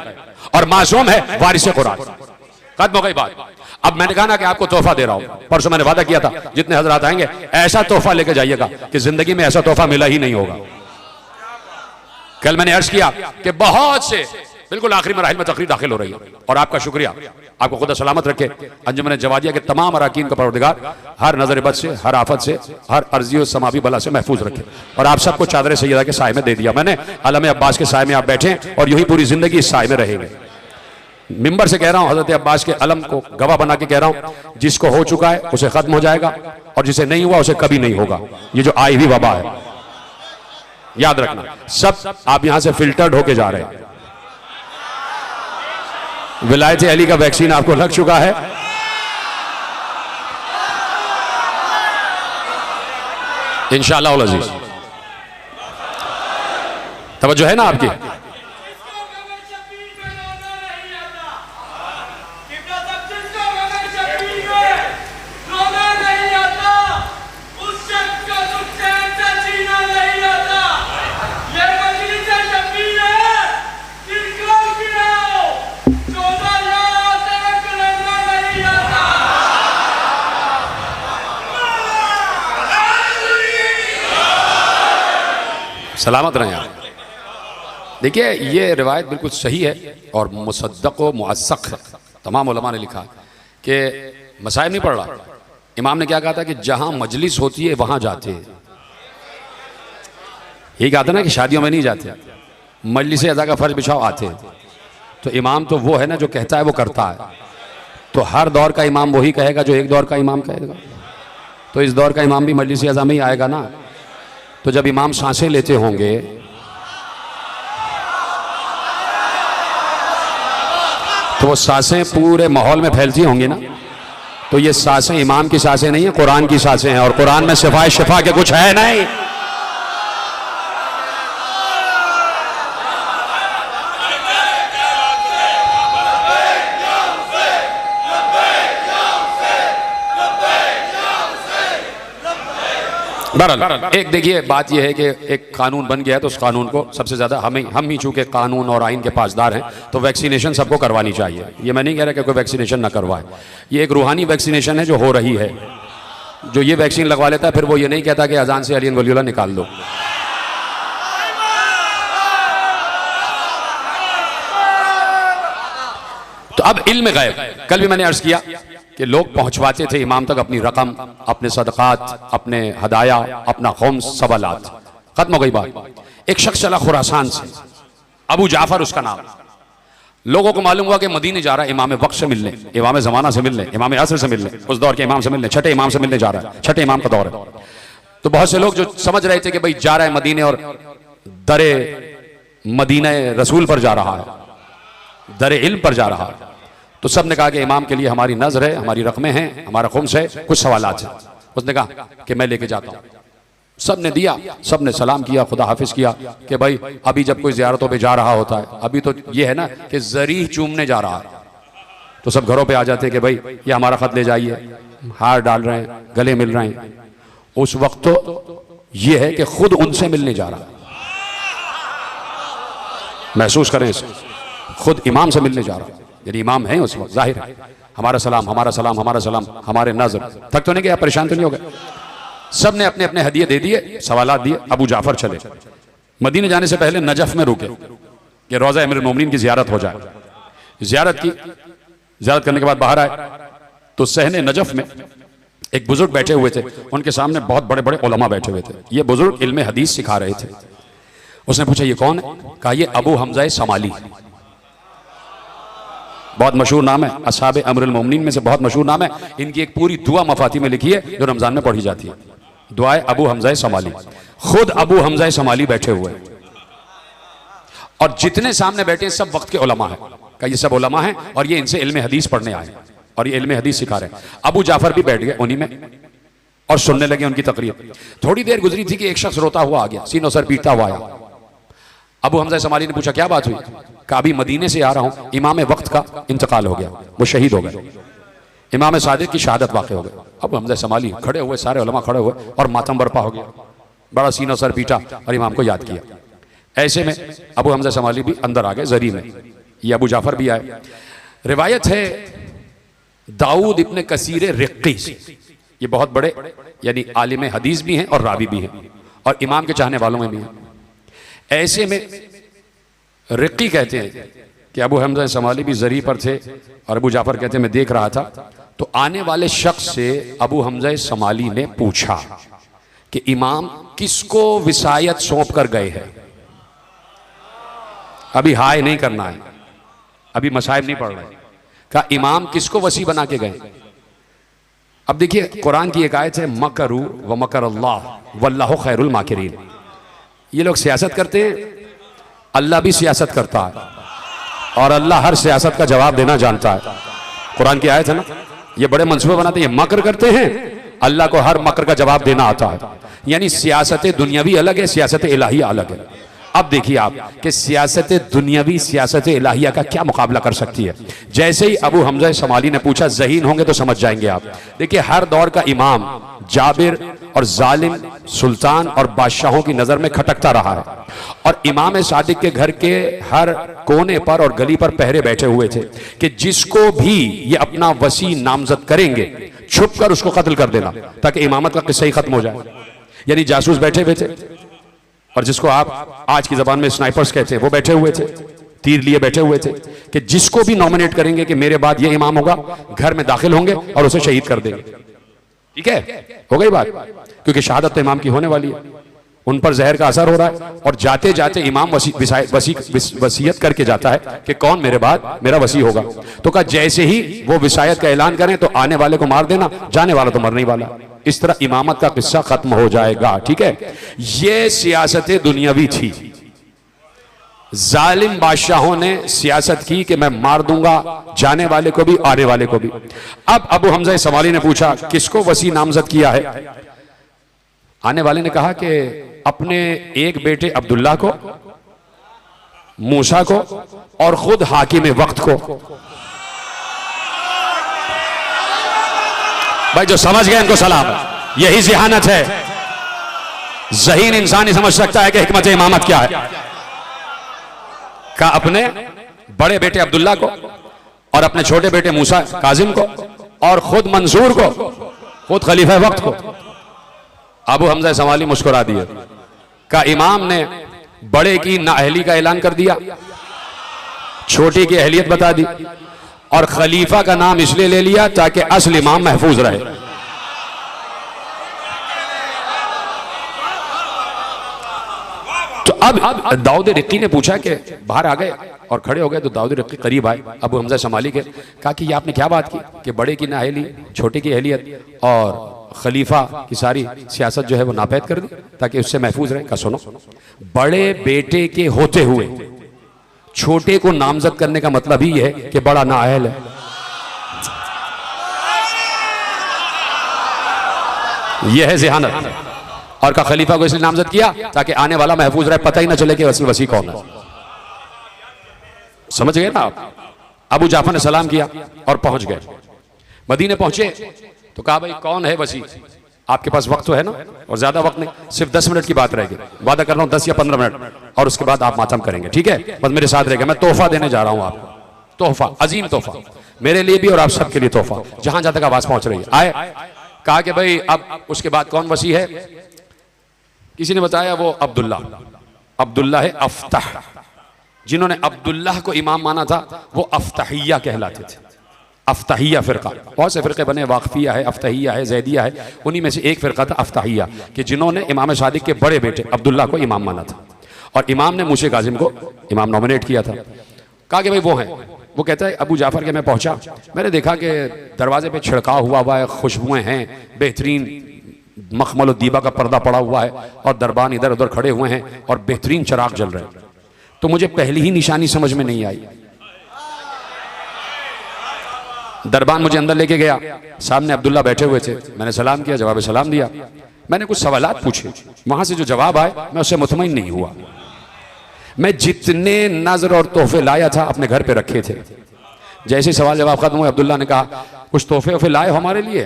और मासूम है वारिस कुरान। खत्म हो गई बात। अब मैंने कहा ना कि आपको तोहफा दे रहा हूं, परसों मैंने वादा किया था जितने हजरात आएंगे ऐसा तोहफा लेके जाइएगा कि जिंदगी में ऐसा तोहफा मिला ही नहीं होगा। कल मैंने अर्ज किया कि बहुत से बिल्कुल आखिरी मराहिल में तकरीर दाखिल हो रही है, और आपका शुक्रिया, आपको खुदा सलामत रखे। अंजुमन जवादिया के तमाम अराकीन का परवरदिगार हर नजर बद से, हर आफत से, हर अर्जी और समावी बला से महफूज रखे, और आप सबको चादर सैयदा के साए में दे दिया मैंने। अलम अब्बास के साए में आप बैठे और यूं ही पूरी जिंदगी इस साए में रहेंगे। मिंबर से कह रहा हूं, हजरत अब्बास के अलम को गवाह बना के कह रहा हूं, जिसको हो चुका है उसे खत्म हो जाएगा, और जिसे नहीं हुआ उसे कभी नहीं होगा। ये जो आई हुई वबा है, याद रखना, सब आप यहां से फिल्टर्ड होके जा रहे हैं। विलायत अली का वैक्सीन आपको लग चुका है। इंशाअल्लाह उल अजीज, तवज्जो है ना आपकी? सलामत रहें आप। देखिए ये रिवायत बिल्कुल सही है और मुसद्दक़ व मुअस्सक़ है। तमाम उलमा ने लिखा कि मसाइब नहीं पढ़ रहा, इमाम ने क्या कहा था कि जहां मजलिस होती है वहां जाते हैं। यही कहा था ना कि शादियों में नहीं जाते, मजलिस अदा का फर्ज बिछाओ आते हैं। तो इमाम तो वो है ना जो कहता है वो करता है। तो हर दौर का इमाम वही कहेगा जो एक दौर का इमाम कहेगा। तो इस दौर का इमाम भी मजलिस अज़ा में ही आएगा ना। तो जब इमाम सांसें लेते होंगे तो वो सांसें पूरे माहौल में फैलती होंगी ना। तो ये सांसें इमाम की सांसें नहीं है, कुरान की सांसें हैं, और कुरान में सिफाए शिफा के कुछ है नहीं। बहरहाल एक देखिए बात यह है कि एक कानून बन गया है तो उस कानून को सबसे ज़्यादा हम ही चूंकि कानून और आइन के पासदार हैं तो वैक्सीनेशन सबको करवानी चाहिए। ये मैं नहीं कह रहा कि कोई वैक्सीनेशन ना करवाए, ये एक रूहानी वैक्सीनेशन है जो हो रही है। जो ये वैक्सीन लगवा लेता है फिर वो ये नहीं कहता कि अजान से अली वलीउल्लाह निकाल दो। तो अब इल्म गैब, कल भी मैंने अर्ज किया कि लोग पहुंचवाते थे इमाम तक अपनी रकम, अपने सदकात, अपने हदाया, अपना खुम्स, सवालात। खत्म हो गई बात। एक शख्स चला खुरासान से, अबू जाफर उसका नाम। लोगों को मालूम हुआ कि मदीने जा रहा है इमाम वक्त से मिलने, इमाम ज़माना से मिलने, इमाम असर से मिलने, उस दौर के इमाम से मिलने, छठे इमाम से मिलने जा रहा है। छठे इमाम का दौर है। तो बहुत से लोग जो समझ रहे थे कि भाई जा रहा है मदीने और दरे मदीने रसूल पर जा रहा है, दरे इल्म पर जा रहा है। तो सब ने कहा कि इमाम के लिए हमारी नजर है, हमारी रकमें हैं, हमारा खुम्स है, कुछ सवालात हैं। उसने कहा कि मैं लेके जाता हूँ। सब ने दिया, सब ने सलाम किया, खुदा हाफिज किया कि भाई अभी जब कोई ज़ियारतों पे जा रहा होता है, अभी तो ये है ना कि जरी चूमने जा रहा है, तो सब घरों पे आ जाते हैं कि भाई ये हमारा खत ले जाइए, हार डाल रहे हैं, गले मिल रहे हैं। उस वक्त तो ये है कि खुद उनसे मिलने जा रहा है। महसूस करें इसे, खुद इमाम से मिलने जा रहा है। यानी इमाम है उस वक्त, जाहिर है हमारा सलाम, हमारा सलाम, हमारा सलाम, हमारे नजर। थक तो नहीं गया, परेशान तो नहीं हो गए? सब ने अपने अपने हदिये दे दिए, सवालात दिए। अबू जाफर चले। मदीने जाने से पहले नजफ में रुके कि रोज़ा अमीरुल मोमिनीन की जियारत हो जाए। जियारत की, जियारत करने के बाद बाहर आए तो सहने नजफ में एक बुजुर्ग बैठे हुए थे। उनके सामने बहुत बड़े बड़े उलमा बैठे हुए थे। ये बुजुर्ग इल्म हदीस सिखा रहे थे। उसने पूछा ये कौन है? कहा ये अबू हमजा समाली, बहुत मशहूर नाम है, असहाबे अमीरुल मोमिनीन में से बहुत मशहूर नाम है। इनकी एक पूरी दुआ मफाती में लिखी है जो रमजान में पढ़ी जाती है, दुआए अबू हमजा समाली। खुद अबू हमजा समाली बैठे हुए और जितने सामने बैठे हैं सब वक्त के उलमा हैं। का ये सब उलमा हैं और ये इनसे इल्म हदीस पढ़ने आए और ये इल्म हदीस सिखा रहे हैं। अबू जाफर भी बैठ गए उन्हीं में और सुनने लगे उनकी तकरीर। थोड़ी देर गुजरी थी कि एक शख्स रोता हुआ आ गया, सीनों सर पीटता हुआ आया। अबू हमजा समाली ने पूछा क्या बात हुई? कहा अभी मदीने से आ रहा हूं, इमाम वक्त का इंतकाल हो गया, वो शहीद हो गए, इमाम सादिक की शहादत वाक़ हो गई। अबू हमजा समाली खड़े हुए, सारे उलमा खड़े हुए और मातम बरपा हो गया। बड़ा सीनों सर पीटा और इमाम को याद किया। ऐसे में अबू हमजा समाली भी अंदर आ गए जरी में, ये अबू जाफर भी आए। रिवायत है दाऊद इब्ने कसीर रिक्की, ये बहुत बड़े यानी आलिम हदीस भी हैं और रावी भी हैं और इमाम के चाहने वालों में भी हैं। ऐसे में रिक्की कहते हैं कि अबू हमजा समाली भी जरी पर थे और अबू जाफर कहते हैं मैं देख रहा था तो आने वाले शख्स से अबू हमजा समाली ने पूछा कि इमाम किसको विसायत सौंप कर गए हैं? अभी हाय नहीं करना है, अभी मसाइब नहीं पढ़ रहे। कहा इमाम किसको वसी बना के गए? अब देखिए कुरान की एक आयत है मकरू व मकर अल्लाह वल्लाहु खैरुल माकिरीन। ये लोग सियासत करते हैं, अल्लाह भी सियासत करता है और अल्लाह हर सियासत का जवाब देना जानता है। कुरान की आयत है ना, ये बड़े मंसूबे बनाते हैं, ये मकर करते हैं, अल्लाह को हर मकर का जवाब देना आता है। यानी सियासत दुनियावी अलग है, सियासत इलाहिया अलग है। अब देखिए आप कि सियासत दुनियावी सियासत इलाहिया का क्या मुकाबला कर सकती है। जैसे ही अबू हमजा शमाली ने पूछा, ज़हीन होंगे तो समझ जाएंगे आप। देखिए हर दौर का इमाम जाबिर और जालिम सुल्तान और बादशाहों की नजर में खटकता रहा है और इमाम सादिक के घर के हर कोने पर और गली पर पहरे बैठे हुए थे कि जिसको भी ये अपना वसी नामजद करेंगे छुप कर उसको कत्ल कर देना ताकि इमामत का किस्सा ही खत्म हो जाए। यानी जासूस बैठे हुए थे और जिसको आप आज की जबान में स्नाइपर्स कहते हैं वो बैठे हुए थे, तीर लिए बैठे हुए थे कि जिसको भी नॉमिनेट करेंगे कि मेरे बाद ये इमाम होगा, घर में दाखिल होंगे और उसे शहीद कर देंगे। ठीक है, हो गई बात, क्योंकि शहादत तो इमाम की होने वाली है, उन पर जहर का असर हो रहा है और जाते जाते इमाम वसीयत करके जाता है कि कौन मेरे बाद मेरा वसी होगा। तो कहा जैसे ही वो विसायत का ऐलान करें तो आने वाले को मार देना, जाने वाला तो मरने वाला। इस तरह इमामत का किस्सा खत्म हो जाएगा। ठीक है, ये सियासत दुनियावी थी। जालिम बादशाहों ने सियासत की कि मैं मार दूंगा जाने वाले को भी आने वाले को भी। अब अबू हमजा शमाली ने पूछा किसको वसी नामजद किया है? आने वाले ने कहा कि अपने एक बेटे अब्दुल्ला को, मूसा को और खुद हाकिम वक्त को। भाई जो समझ गए इनको सलाम, यही ज़हानत है। ज़हीन इंसान ही समझ सकता है कि हिकमत इमामत क्या है। का अपने बड़े बेटे अब्दुल्ला को और अपने छोटे बेटे मूसा काजिम को और खुद मंसूर को, खुद खलीफा वक्त को। अबू हमजा शमाली मुस्कुरा दिए। का इमाम ने बड़े की नाअहली का ऐलान कर दिया, छोटी की अहलियत बता दी और खलीफा का नाम इसलिए ले लिया ताकि असल इमाम महफूज रहे। तो अब दाऊद रिक्की ने पूछा कि बाहर आ गए और खड़े हो गए तो दाऊद रिक्की करीब आए अबू हमजा शमाली के, कहा कि ये आपने क्या बात की कि बड़े की नाअहली, छोटे की अहलियत और खलीफा की सारी सियासत जो है वो नापैद कर दी ताकि उससे महफूज रहे। का सुनो, बड़े बेटे के होते हुए छोटे को नामजद करने का मतलब ही है कि बड़ा नाअहल है। यह है ज़हानत। और का खलीफा को इसलिए नामजद किया ताकि आने वाला महफूज रहे, पता ही ना चले कि असल वसी कौन है। समझ गए ना आप? अबू जाफर ने सलाम किया और पहुंच गए। मदीने पहुंचे तो कहा भाई कौन है वसी? आपके पास वक्त तो है ना? और ज्यादा वक्त नहीं, सिर्फ 10 मिनट की बात रहेगी, वादा कर रहा हूं 10 या 15 मिनट, और उसके बाद आप मातम करेंगे। ठीक है, बस मेरे साथ रहेगा। मैं तोहफा देने जा रहा हूं आपको, तोहफा, अजीम तोहफा, मेरे लिए भी और आप सबके लिए तोहफा। जहां जहां तक आवाज पहुंच रही है आए। कहा कि भाई अब उसके बाद कौन वसी है? किसी ने बताया वो अब्दुल्ला, अब्दुल्ला है अफ्ताह। जिन्होंने अब्दुल्लाह को इमाम माना था वो अफ्ताहिया कहलाते थे। अफ्ताहिया फिरका, बहुत से फिरके बने, वाकफिया है, अफ्ताहिया है, जैदिया है, उन्हीं में से एक फिरका था अफ्ताहिया कि जिन्होंने इमाम सादिक के बड़े बेटे अब्दुल्ला को इमाम माना था और इमाम ने मूसा काजिम को इमाम नॉमिनेट किया था। कहा कि भाई वो हैं। वो कहता है अबू जाफर के मैं पहुंचा, मैंने देखा कि दरवाजे पे छिड़काव हुआ है, खुशबुएं हैं, बेहतरीन मखमल दीबा का पर्दा पड़ा हुआ है और दरबान इधर उधर खड़े हुए हैं और बेहतरीन चिराग जल रहे हैं। तो मुझे पहली ही निशानी समझ में नहीं आई। दरबान मुझे अंदर लेके गया, सामने अब्दुल्ला बैठे हुए थे, मैंने सलाम किया, जवाब सलाम दिया। मैंने कुछ सवालात पूछे, वहां से जो जवाब आए मैं उससे मुतमईन नहीं हुआ। मैं जितने नजर और तोहफे लाया था अपने घर पे रखे थे। जैसे सवाल जवाब खत्म हुए अब्दुल्ला ने कहा कुछ तोहफे वोफे लाए हो हमारे लिए,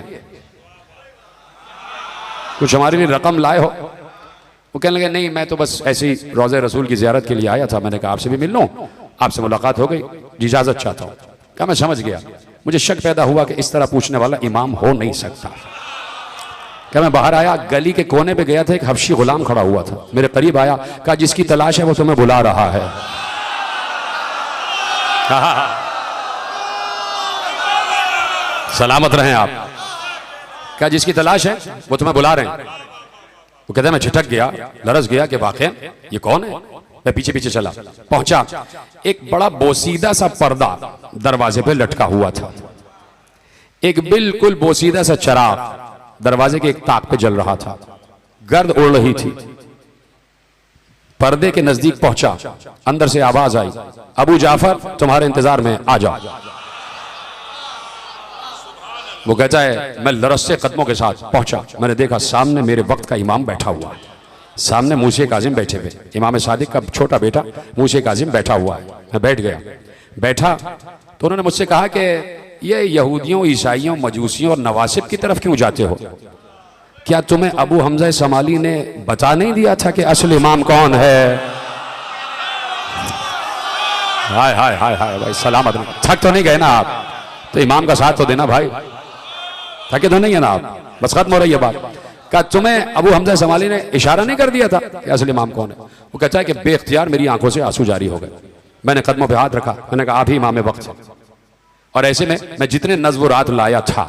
कुछ हमारे लिए रकम लाए हो? वो कहने लगे नहीं, मैं तो बस ऐसे ही रोज़े रसूल की ज़ियारत के लिए आया था। मैंने कहा आपसे भी मिल लूं, आपसे मुलाकात हो गई, इजाज़त चाहता हूँ। कहा मैं समझ गया, मुझे शक पैदा हुआ कि इस तरह पूछने वाला इमाम हो नहीं सकता। क्या मैं बाहर आया, गली के कोने पे गया था, एक हबशी गुलाम खड़ा हुआ था, मेरे करीब आया, कहा जिसकी तलाश है वो तुम्हें बुला रहा है। सलामत रहें आप। क्या जिसकी तलाश है वो तुम्हें बुला रहे हैं। वो कहता है मैं झिटक गया, लरस गया कि वाकई ये कौन है। मैं पीछे पीछे चला, पहुंचा, एक बड़ा बोसीदा सा पर्दा दरवाजे पे लटका हुआ था, एक बिल्कुल बोसीदा सा चराग दरवाजे के एक ताक पे जल रहा था, गर्द उड़ रही थी। पर्दे के नजदीक पहुंचा, अंदर से आवाज आई, अबू जाफर तुम्हारे इंतजार में, आ जाओ। वो कहता है मैं लरस्ते कदमों के साथ पहुंचा, मैंने देखा सामने मेरे वक्त का इमाम बैठा हुआ है, सामने मूसे काजिम बैठे हुए, इमाम सादिक का छोटा बेटा मूसे काजिम बैठा हुआ है। मैं बैठ गया, बैठा तो उन्होंने मुझसे कहा कि ये यहूदियों, ईसाइयों, मजूसियों और नवासिब की तरफ क्यों जाते हो? क्या तुम्हें अबू हमजा समाली ने बता नहीं दिया था कि असल इमाम कौन है? हाय हाय हाय हाय भाई, सलामत नहीं, थक तो नहीं गए ना आप? तो इमाम का साथ तो देना भाई, थके तो नहीं है ना आप? बस खत्म हो रही है बात। क्या तुम्हें अबू हमजा समाली ने इशारा नहीं कर दिया था कि असल इमाम कौन है? वो कहता है कि बेख्तियार मेरी आंखों से आंसू जारी हो गए, मैंने कदमों पे हाथ रखा, मैंने कहा आप ही इमाम वक्त है। और ऐसे में मैं जितने नज़्व रात लाया था,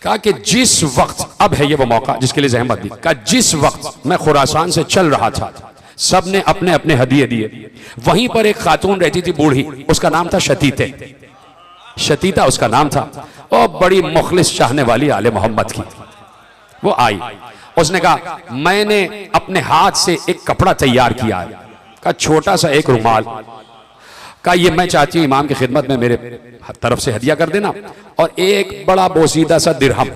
कहा कि जिस वक्त, अब है ये वो मौका जिसके लिए जहमत दी, कहा जिस वक्त मैं खुरासान से चल रहा था, सब ने अपने अपने हदिये दिए, वहीं पर एक खातून रहती थी बूढ़ी, उसका नाम था शतीते, शतीता उसका नाम था, और बड़ी मुखलिस चाहने वाली आले मोहम्मद की। वो आई, उसने कहा मैंने अपने हाथ से एक कपड़ा तैयार किया है, का छोटा सा एक रुमाल, का ये मैं चाहती हूँ इमाम की खिदमत में मेरे तरफ से हदिया कर देना, और एक बड़ा बोसीदा सा दिरहम,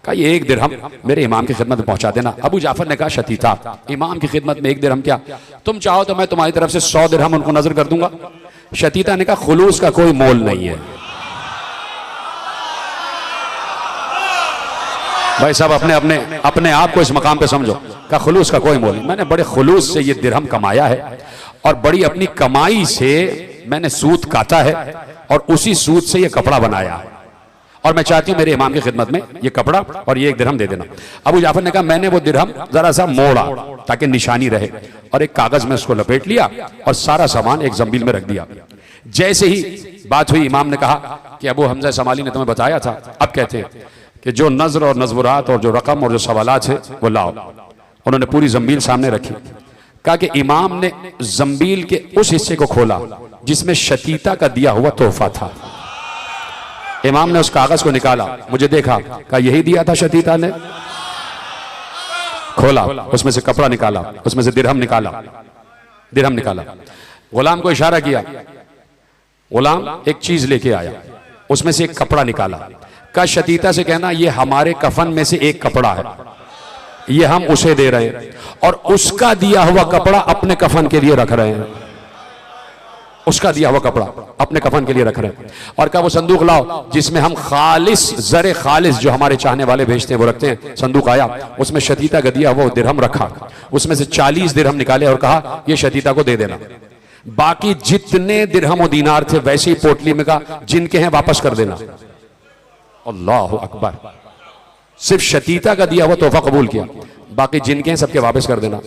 का ये एक दिरहम मेरे इमाम की खिदमत में पहुंचा देना। अबू जाफर ने कहा शतीता, इमाम की खिदमत में एक दिरहम क्या, तुम चाहो तो मैं तुम्हारी तरफ से 100 दिरहम उनको नजर कर दूंगा। शतीता ने कहा खुलूस का कोई मोल नहीं है भाई, सब अपने अपने अपने आप को इस मकाम पे समझो, का खुलूस का कोई मोल नहीं। मैंने बड़े खुलूस से ये दिरहम कमाया है, और बड़ी अपनी कमाई से मैंने सूत काटा है, और उसी सूत से ये कपड़ा बनाया है, और मैं चाहती हूँ मेरे इमाम की खिदमत में ये कपड़ा और ये एक दिरहम दे देना। अबू जाफर ने कहा मैंने वो दिरहम जरा सा मोड़ा ताकि निशानी रहे, और एक कागज में उसको लपेट लिया और सारा सामान एक जंबील में रख दिया। जैसे ही बात हुई, इमाम ने कहा कि अबू हमजा समाली ने तुम्हें बताया था, अब कहते हैं कि जो नजर और नज़्वरात और जो रकम और जो सवालात है वो लाओ। उन्होंने पूरी जंबील सामने रखी, कहा कि इमाम ने जंबील के उस हिस्से को खोला जिसमें शतीता का दिया हुआ तोहफा था। इमाम ने उस कागज को निकाला, मुझे देखा, कहा यही दिया था शतीता ने। खोला, उसमें से कपड़ा निकाला, उसमें से दिरहम निकाला, गुलाम को इशारा किया, गुलाम एक चीज लेके आया, उसमें से एक कपड़ा निकाला, का शतीता से कहना ये हमारे कफन में से एक कपड़ा है, ये हम उसे दे रहे हैं, और उसका दिया हुआ कपड़ा अपने कफन के लिए रख रहे हैं, उसका दिया हुआ कपड़ा अपने कफन के लिए रख रहे हैं। और क्या वो संदूक लाओ जिसमें हम खालिस ज़रे खालिस जो हमारे चाहने वाले भेजते हैं वो रखते हैं। संदूक आया, उसमें शतीता का दिया वो दिरहम रखा, उसमें से 40 दिरहम निकाले और कहा ये शतीता को दे देना। बाकी जितने दिरहम और दीनार थे वैसे ही पोटली में कहा जिनके हैं वापस कर देना। अल्लाह अकबर, सिर्फ शतीता का दिया हुआ तोहफा कबूल किया, बाकी जिनके हैं सबके वापस कर देना।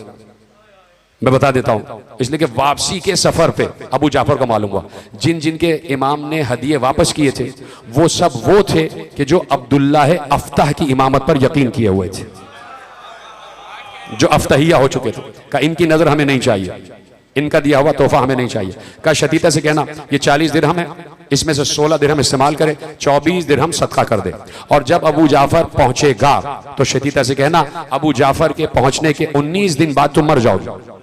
मैं बता देता हूं, इसलिए कि वापसी के सफर पे अबू जाफर को मालूम हुआ जिन जिनके इमाम ने हदिये वापस किए थे वो सब वो थे कि जो अब्दुल्लाह अफ्ताह की इमामत पर यकीन किए हुए थे, जो अफ्ताहिया हो चुके थे। का इनकी नजर हमें नहीं चाहिए, इनका दिया हुआ तोहफा हमें नहीं चाहिए। का शतीता से कहना ये 40 दिरहम है, इसमें से 16 दिरहम इस्तेमाल करे, 24 दिरहम सदका कर दे। और जब अबू जाफर पहुंचेगा तो शतीता से कहना अबू जाफर के पहुंचने के 19 दिन बाद तुम मर जाओगे,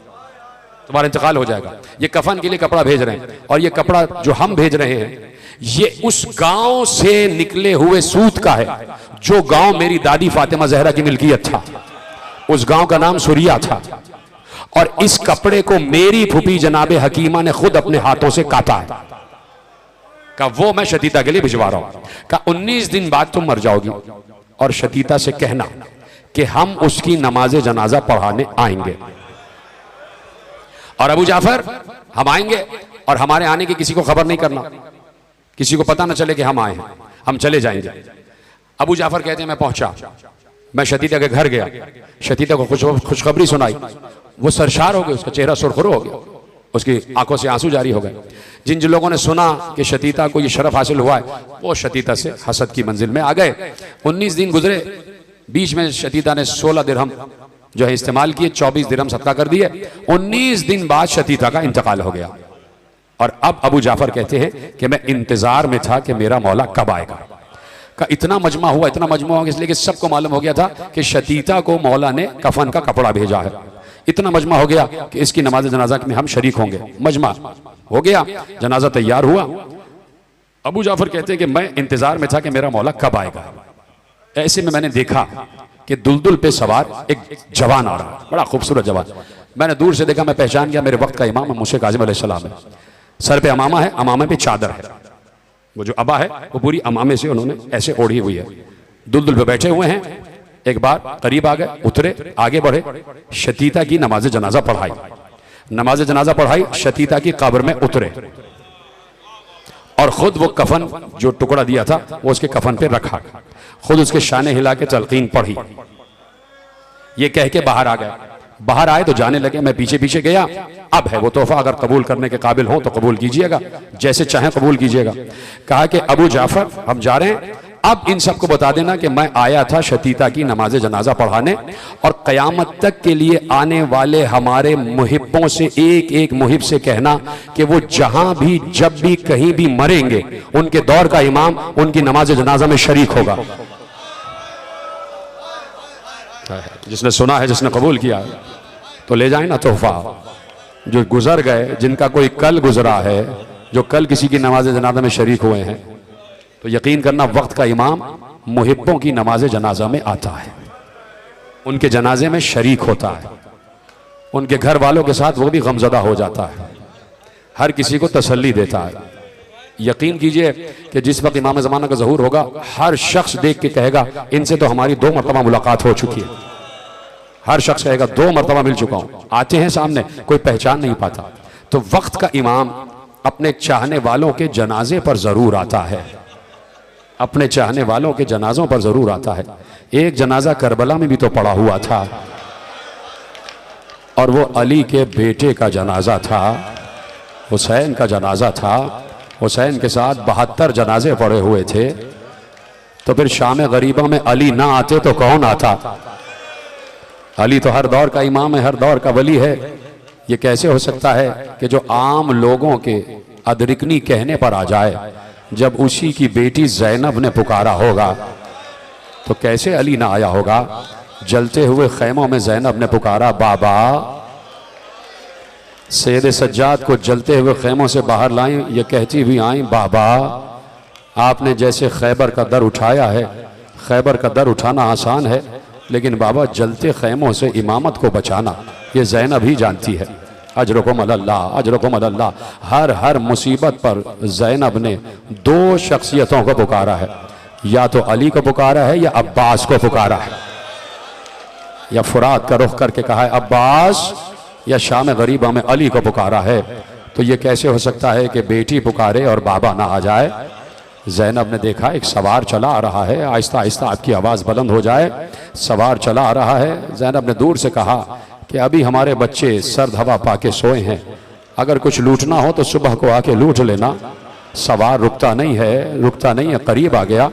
तुम्हारा इंतकाल हो जाएगा। ये कफन के लिए कपड़ा भेज रहे हैं, और ये कपड़ा जो हम भेज रहे हैं ये उस गांव से निकले हुए सूत का है जो गांव मेरी दादी फातिमा जहरा की मिल्कियत था। उस गांव का नाम सुरिया था, और इस कपड़े को मेरी फूफी जनाबे हकीमा ने खुद अपने हाथों से काटा है। का वो मैं शतीता के लिए भिजवा रहा हूं। का 19 दिन बाद तुम मर जाओगी, और शतीता से कहना कि हम उसकी नमाज जनाजा पढ़ाने आएंगे। और अबू जाफर हम आएंगे, और हमारे आने की किसी को खबर नहीं करना, किसी को पता ना चले कि हम आए हैं, हम चले जाएंगे। अबू जाफर कहते हैं मैं पहुंचा, मैं शतीता के घर गया, शतीता को खुशखबरी सुनाई, वो सरशार हो गए, उसका चेहरा सुरखरू हो गया, उसकी आंखों से आंसू जारी हो गए। जिन जिन लोगों ने सुना कि शतीता को ये शरफ हासिल हुआ है वो शतीता से हसद की मंजिल में आ गए। 19 दिन गुजरे, बीच में शतीता ने 16 दिरहम जो है इस्तेमाल किए, 24 दिरहम सदका कर दिए। 19 दिन बाद शतीता का इंतकाल हो गया। और अब अबू जाफर कहते हैं कि मैं इंतजार में था कि मेरा मौला कब आएगा। का इतना मजमा हुआ इसलिए कि सबको मालूम हो गया था कि शतीता को मौला ने कफन का कपड़ा भेजा है। इतना मजमा हो गया कि इसकी नमाज जनाजा में हम शरीक होंगे। मजमा हो गया, जनाजा तैयार हुआ। अबू जाफर कहते हैं कि मैं इंतजार में था कि मेरा मौला कब आएगा। ऐसे में मैंने देखा कि दुलदुल पे सवार एक जवान आ रहा, बड़ा खूबसूरत जवान। मैंने दूर से देखा, मैं पहचान गया मेरे वक्त का इमाम मूसा काज़िम अलैहिस्सलाम है। सर पे अमामा है, अमामे पे चादर है, वो जो अबा है वो पूरी अमामे से उन्होंने ऐसे ओढ़ी हुई है। दुलदुल पे बैठे हुए हैं। एक बार करीब आ गए, उतरे, आगे बढ़े, शतीता की नमाज जनाजा पढ़ाई। नमाज जनाजा पढ़ाई, शतीता की कब्र में उतरे और खुद वो कफन जो टुकड़ा दिया था वो उसके कफन पे रखा, खुद उसके शाने हिला के तलकीन पढ़ी। ये कह के बाहर आ गए। बाहर आए तो जाने लगे, मैं पीछे पीछे गया। अब है वो तोहफा, अगर कबूल करने के काबिल हो तो कबूल कीजिएगा, जैसे चाहें कबूल कीजिएगा। कहा कि अबू जाफर हम जा रहे हैं, अब इन सबको बता देना कि मैं आया था शतीता की नमाज जनाजा पढ़ाने, और क़यामत तक के लिए आने वाले हमारे मुहिब्बों से एक एक मुहिब से कहना कि वो जहां भी जब भी कहीं भी मरेंगे उनके दौर का इमाम उनकी नमाज जनाजा में शरीक होगा। जिसने सुना है, जिसने कबूल किया तो ले जाए ना तोहफा। जो गुजर गए, जिनका कोई कल गुजरा है, जो कल किसी की नमाज जनाजा में शरीक हुए हैं, तो यकीन करना वक्त का इमाम मुहिब्बों की नमाज जनाजा में आता है, उनके जनाजे में शरीक होता है, उनके घर वालों के साथ वो भी गमजदा हो जाता है, हर किसी को तसल्ली देता है। यकीन कीजिए कि जिस वक्त इमाम ज़माना का ज़हूर होगा, हर शख्स देख के कहेगा इनसे तो हमारी 2 मरतबा मुलाकात हो चुकी है। हर शख्स कहेगा 2 मरतबा मिल चुका हूं। आते हैं सामने, कोई पहचान नहीं पाता। तो वक्त का इमाम अपने चाहने वालों के जनाजे पर जरूर आता है, अपने चाहने वालों के जनाजों पर जरूर आता है। एक जनाजा करबला में भी तो पड़ा हुआ था, और वो अली के बेटे का जनाजा था, हुसैन का जनाजा था। हुसैन के साथ 72 जनाजे पड़े हुए थे। तो फिर शाम गरीबा में अली ना आते तो कौन आता? अली तो हर दौर का इमाम है, हर दौर का वली है। ये कैसे हो सकता है कि जो आम लोगों के अदरिकनी कहने पर आ जाए, जब उसी की बेटी ज़ैनब ने पुकारा होगा तो कैसे अली ना आया होगा? जलते हुए खैमों में ज़ैनब ने पुकारा, बाबा। सैयद सज्जाद को जलते हुए खैमों से बाहर लाई, ये कहती हुई आई, बाबा आपने जैसे खैबर का दर उठाया है, खैबर का दर उठाना आसान है, लेकिन बाबा जलते खैमों से इमामत को बचाना ये ज़ैनब ही जानती है। अजरकुम अल्लाह, अजरकुम अल्लाह। हर मुसीबत पर ज़ैनब ने 2 शख्सियतों को पुकारा है, या तो अली को पुकारा है या अब्बास को पुकारा है, या फुरात का रुख करके कहा है अब्बास, या शाम गरीबा में अली को पुकारा है। तो ये कैसे हो सकता है कि बेटी पुकारे और बाबा ना आ जाए? ज़ैनब ने देखा एक सवार चला आ रहा है, आहिस्ता आहिस्ता आपकी आवाज़ बुलंद हो जाए। सवार चला आ रहा है। ज़ैनब ने दूर से कहा कि अभी हमारे बच्चे सर्द हवा पाके सोए हैं, अगर कुछ लूटना हो तो सुबह को आके लूट लेना। सवार रुकता नहीं है, करीब आ गया।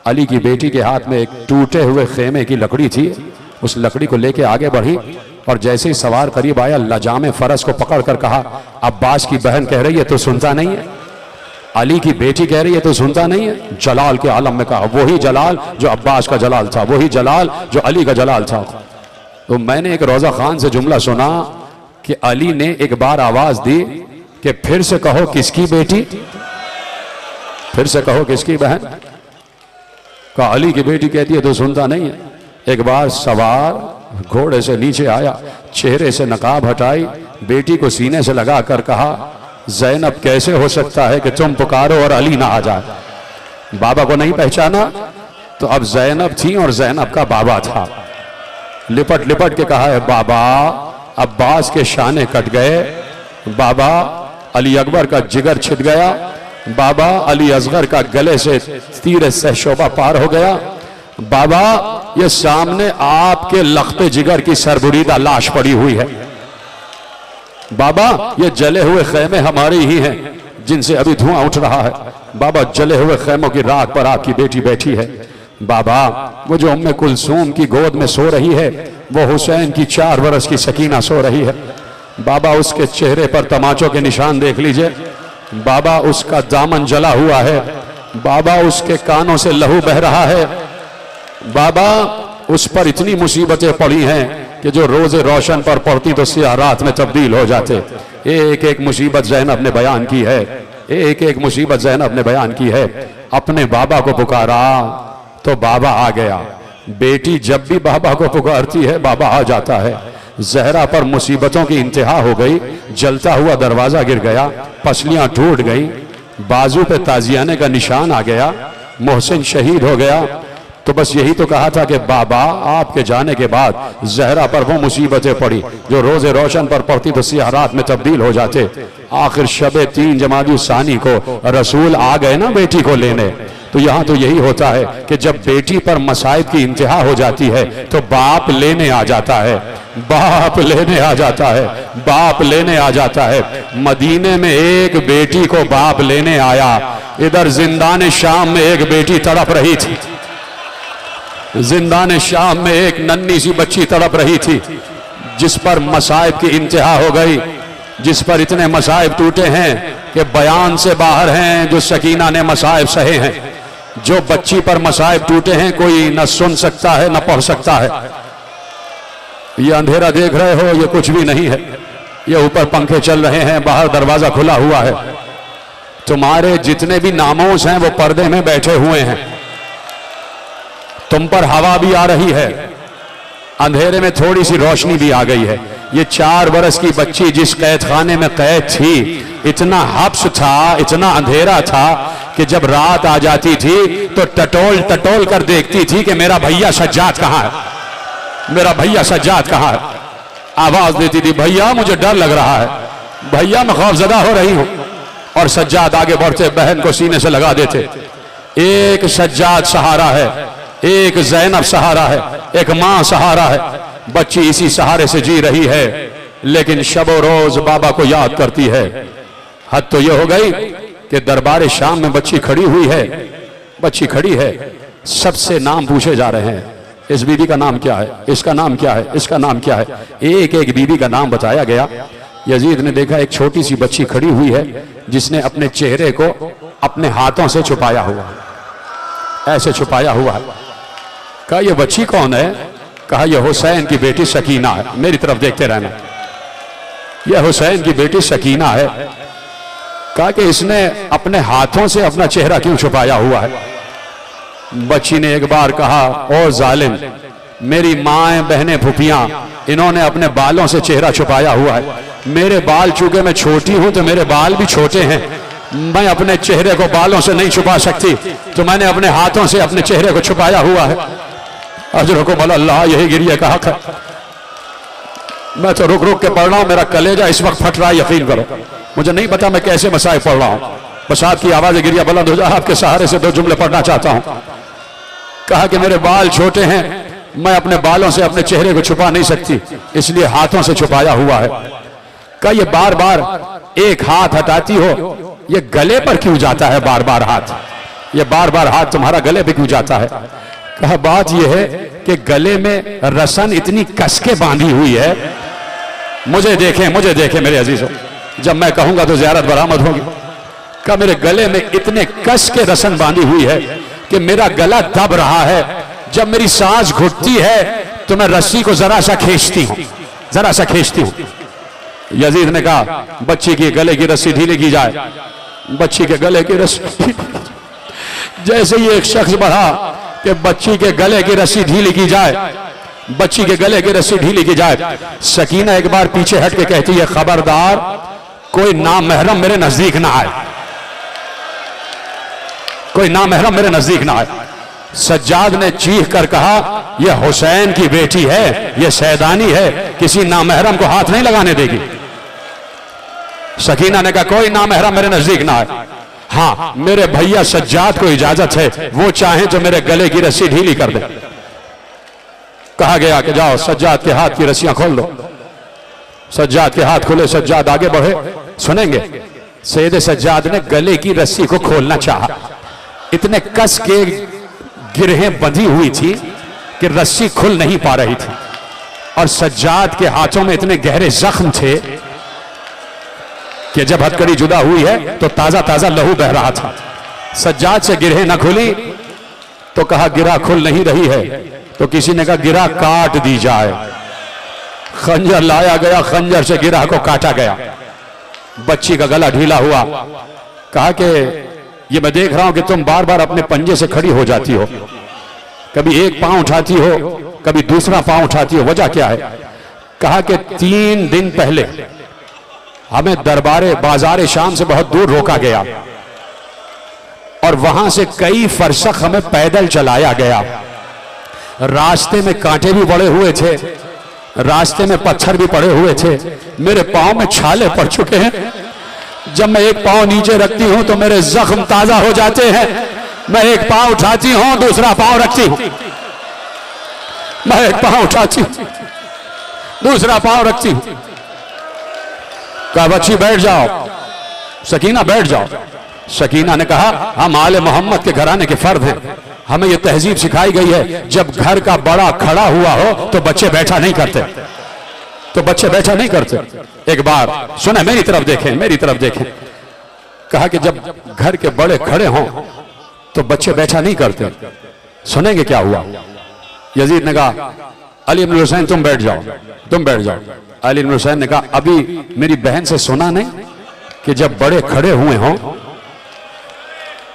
अली की बेटी के हाथ में एक टूटे हुए खेमे की लकड़ी थी, उस लकड़ी को लेके आगे बढ़ी, और जैसे ही सवार करीब आया, लजामे फरस को पकड़ कर कहा, अब्बास की बहन कह रही है तो सुनता नहीं है, अली की बेटी कह रही है तो सुनता नहीं है। जलाल के आलम में कहा, वही जलाल जो अब्बास का जलाल था, वही जलाल जो अली का जलाल था। तो मैंने एक रोजा खान से जुमला सुना कि अली ने एक बार आवाज दी कि फिर से कहो किसकी बेटी, फिर से कहो किसकी बहन। कहा अली की बेटी कहती है तो सुनता नहीं है। एक बार सवार घोड़े से नीचे आया, चेहरे से नकाब हटाई, बेटी को सीने से लगा कर कहा, ज़ैनब कैसे हो सकता है कि तुम पुकारो और अली ना आ जाए? बाबा को नहीं पहचाना? तो अब ज़ैनब थी और ज़ैनब का बाबा था। लिपट लिपट के कहा है, बाबा अब्बास के शाने कट गए, बाबा अली अकबर का जिगर छिद गया, बाबा अली असगर का गले से तीर सहशोबा पार हो गया, बाबा ये सामने आपके लख्ते जिगर की सरबुरीदा लाश पड़ी हुई है, बाबा ये जले हुए खैमे हमारे ही हैं जिनसे अभी धुआं उठ रहा है, बाबा जले हुए खैमों की राख पर आपकी बेटी बैठी है, बाबा वो जो उम्मे कुलसूम की गोद में सो रही है वो हुसैन की 4 बरस की सकीना सो रही है, बाबा उसके चेहरे पर तमाचों के निशान देख लीजिए, बाबा उसका दामन जला हुआ है, बाबा उसके कानों से लहू बह रहा है, बाबा उस पर इतनी मुसीबतें पड़ी हैं कि जो रोज़े रोशन पर पड़ती तो सियाह रात में तब्दील हो जाते। एक एक मुसीबत ज़ैनब ने बयान की है, एक एक मुसीबत ज़ैनब ने बयान की है। अपने बाबा को पुकारा तो बाबा आ गया। बेटी जब भी बाबा को पुकारती है बाबा आ जाता है। जहरा पर मुसीबतों की इंतहा हो गई, जलता हुआ दरवाजा गिर गया, पसलियां टूट गई, बाजू पे ताजियाने का निशान आ गया, मोहसिन शहीद हो गया। तो बस यही तो कहा था कि बाबा आपके जाने के बाद जहरा पर वो मुसीबतें पड़ी जो रोजे रोशन पर पड़ती तो सियाह रात में तब्दील हो जाते। आखिर शबे 3 जमादी सानी को रसूल आ गए ना बेटी को लेने। तो यहाँ तो यही होता है कि जब बेटी पर मसाइब की इंतहा हो जाती है तो बाप लेने आ जाता है, बाप लेने आ जाता है, बाप लेने आ जाता है। मदीने में एक बेटी को बाप लेने आया, इधर जिंदान शाम में एक बेटी तड़प रही थी, जिंदान शाम में एक नन्ही सी बच्ची तड़प रही थी जिस पर मसाइब की इंतहा हो गई, जिस पर इतने मसाइब टूटे हैं कि बयान से बाहर हैं जो सकीना ने मसाइब सहे हैं। जो बच्ची पर मसाइब टूटे हैं कोई न सुन सकता है न पढ़ सकता है। ये अंधेरा देख रहे हो ये कुछ भी नहीं है, ये ऊपर पंखे चल रहे हैं, बाहर दरवाजा खुला हुआ है। तुम्हारे जितने भी नामोस हैं वो पर्दे में बैठे हुए हैं, तुम पर हवा भी आ रही है, अंधेरे में थोड़ी सी रोशनी भी आ गई है। ये 4 बरस की बच्ची जिस कैद खाने में कैद थी, इतना हब्स था, इतना अंधेरा था कि जब रात आ जाती थी तो टटोल टटोल कर देखती थी कि मेरा भैया सज्जाद कहाँ है, मेरा भैया सज्जाद कहाँ है। आवाज देती थी भैया मुझे डर लग रहा है, भैया मैं खौफजदा हो रही हूं। और सज्जाद आगे बढ़ते बहन को सीने से लगा देते। एक सज्जाद सहारा है, एक ज़ैनब सहारा है, एक मां सहारा है। बच्ची इसी सहारे से जी रही है, लेकिन शबो रोज बाबा को याद करती है। हद तो यह हो गई कि दरबार शाम में बच्ची खड़ी हुई है, बच्ची खड़ी है, सबसे नाम पूछे जा रहे हैं। इस बीबी का नाम क्या है, इसका नाम क्या है, इसका नाम क्या है। एक एक बीबी का नाम बताया गया। यजीद ने देखा एक छोटी सी बच्ची खड़ी हुई है जिसने अपने चेहरे को अपने हाथों से छुपाया हुआ है, ऐसे छुपाया हुआ है। कहा यह बच्ची कौन है? कहा यह हुसैन की बेटी सकीना है। मेरी तरफ देखते रहना, यह हुसैन की बेटी सकीना है। कहा कि इसने अपने हाथों से अपना चेहरा क्यों छुपाया हुआ है? बच्ची ने एक बार कहा ओ जालिम, मेरी माएं बहनें फुफियां इन्होंने अपने बालों से चेहरा छुपाया हुआ है। मेरे बाल चूंकि मैं छोटी हूं तो मेरे बाल भी छोटे हैं, मैं अपने चेहरे को बालों से नहीं छुपा सकती, तो मैंने अपने हाथों से अपने चेहरे को छुपाया हुआ है। अजरकुम अल्लाह, यही गिरिया का हक है। मैं तो रुक रुक के पढ़ रहा हूं, मेरा कलेजा इस वक्त फट रहा है, यकीन करो। मुझे नहीं पता मैं कैसे मसाइल पढ़ रहा हूं। बस आपकी आवाज गिरिया बुलंद हो जाए, आपके सहारे से 2 जुमले पढ़ना चाहता हूं। कहा कि मेरे बाल छोटे हैं, मैं अपने बालों से अपने चेहरे को छुपा नहीं सकती, इसलिए हाथों से छुपाया हुआ है। कहा ये बार बार एक हाथ हटाती हो, ये गले पर क्यों जाता है बार बार हाथ, ये बार बार हाथ तुम्हारा गले पे क्यों जाता है? कहा बात यह है कि गले में रसन इतनी कसके बांधी हुई है। मुझे देखें मेरे अजीजों, जब मैं कहूंगा तो ज़ियारत बरामद होगी। कहा मेरे गले में इतने कस के रसन बांधी हुई है कि मेरा गला दब रहा है। जब मेरी सांस घुटती है तो मैं रस्सी को जरा सा खींचती हूं, जरा सा खींचती हूं। यजीद ने कहा बच्ची के गले की रस्सी ढीली की जाए। बच्ची के गले की रस्सी जैसे ही एक शख्स बढ़ा कि बच्ची के गले की रस्सी ढीली की जाए, बच्ची के गले की रस्सी ढीली की जाए, सकीना एक बार पीछे हट के कहती है खबरदार कोई नामहरम मेरे नजदीक ना आए, कोई नामहरम मेरे नजदीक ना आए। सज्जाद ने चीख कर कहा यह हुसैन की बेटी है, यह सैदानी है, किसी नामहरम को हाथ नहीं लगाने देगी। सकीना ने कहा कोई नामहरम मेरे नजदीक ना आए। हाँ मेरे भैया सज्जाद को इजाजत है, वो चाहे तो मेरे गले की रस्सी ढीली कर दे। कहा गया कि जाओ सज्जाद के हाथ की रस्सियां खोल दो। सज्जाद के हाथ खुले, सज्जाद आगे बढ़े। सुनेंगे सैयद सज्जाद ने गले की रस्सी को खोलना चाहा, इतने कस के गिरहें बंधी हुई थी कि रस्सी खुल नहीं पा रही थी, और सज्जाद के हाथों में इतने गहरे जख्म थे कि जब हथकड़ी जुदा हुई है तो ताजा ताजा लहू बह रहा था। सज्जाद से गिरहें न खुली तो कहा गिरा खुल नहीं रही है, तो किसी ने कहा गिरा काट दी जाए। खंजर लाया गया, खंजर से गिरा को काटा गया। बच्ची का गला ढीला हुआ। कहा कि ये मैं देख रहा हूं कि तुम बार बार अपने पंजे से खड़ी हो जाती हो, कभी एक पांव उठाती हो, कभी दूसरा पांव उठाती हो, वजह क्या है? कहा कि 3 दिन पहले हमें दरबारे बाजारे शाम से बहुत दूर रोका गया और वहां से कई फरसख हमें पैदल चलाया गया। रास्ते में कांटे भी पड़े हुए थे, रास्ते में पत्थर भी पड़े हुए थे, मेरे पांव में छाले पड़ चुके हैं। जब मैं एक पांव नीचे रखती हूं तो मेरे जख्म ताजा हो जाते हैं। मैं एक पांव उठाती हूं, दूसरा पांव रखती हूं, मैं एक पांव उठाती हूं, दूसरा पांव रखती हूं। कहा बच्ची बैठ जाओ, सकीना बैठ जाओ। सकीना ने कहा हम आले मोहम्मद के घराने के फर्द हैं, हमें यह तहजीब सिखाई गई है जब घर का बड़ा खड़ा हुआ हो तो बच्चे बैठा नहीं करते, तो बच्चे बैठा नहीं करते। एक बार सुने, मेरी तरफ देखें, मेरी तरफ देखें। कहा कि जब घर के बड़े खड़े हों तो बच्चे बैठा नहीं करते। सुनेंगे क्या हुआ? यजीद ने कहा अली इब्न हुसैन तुम बैठ जाओ, तुम बैठ जाओ। अली इब्न हुसैन ने कहा अभी मेरी बहन से सुना नहीं कि जब बड़े खड़े हुए हों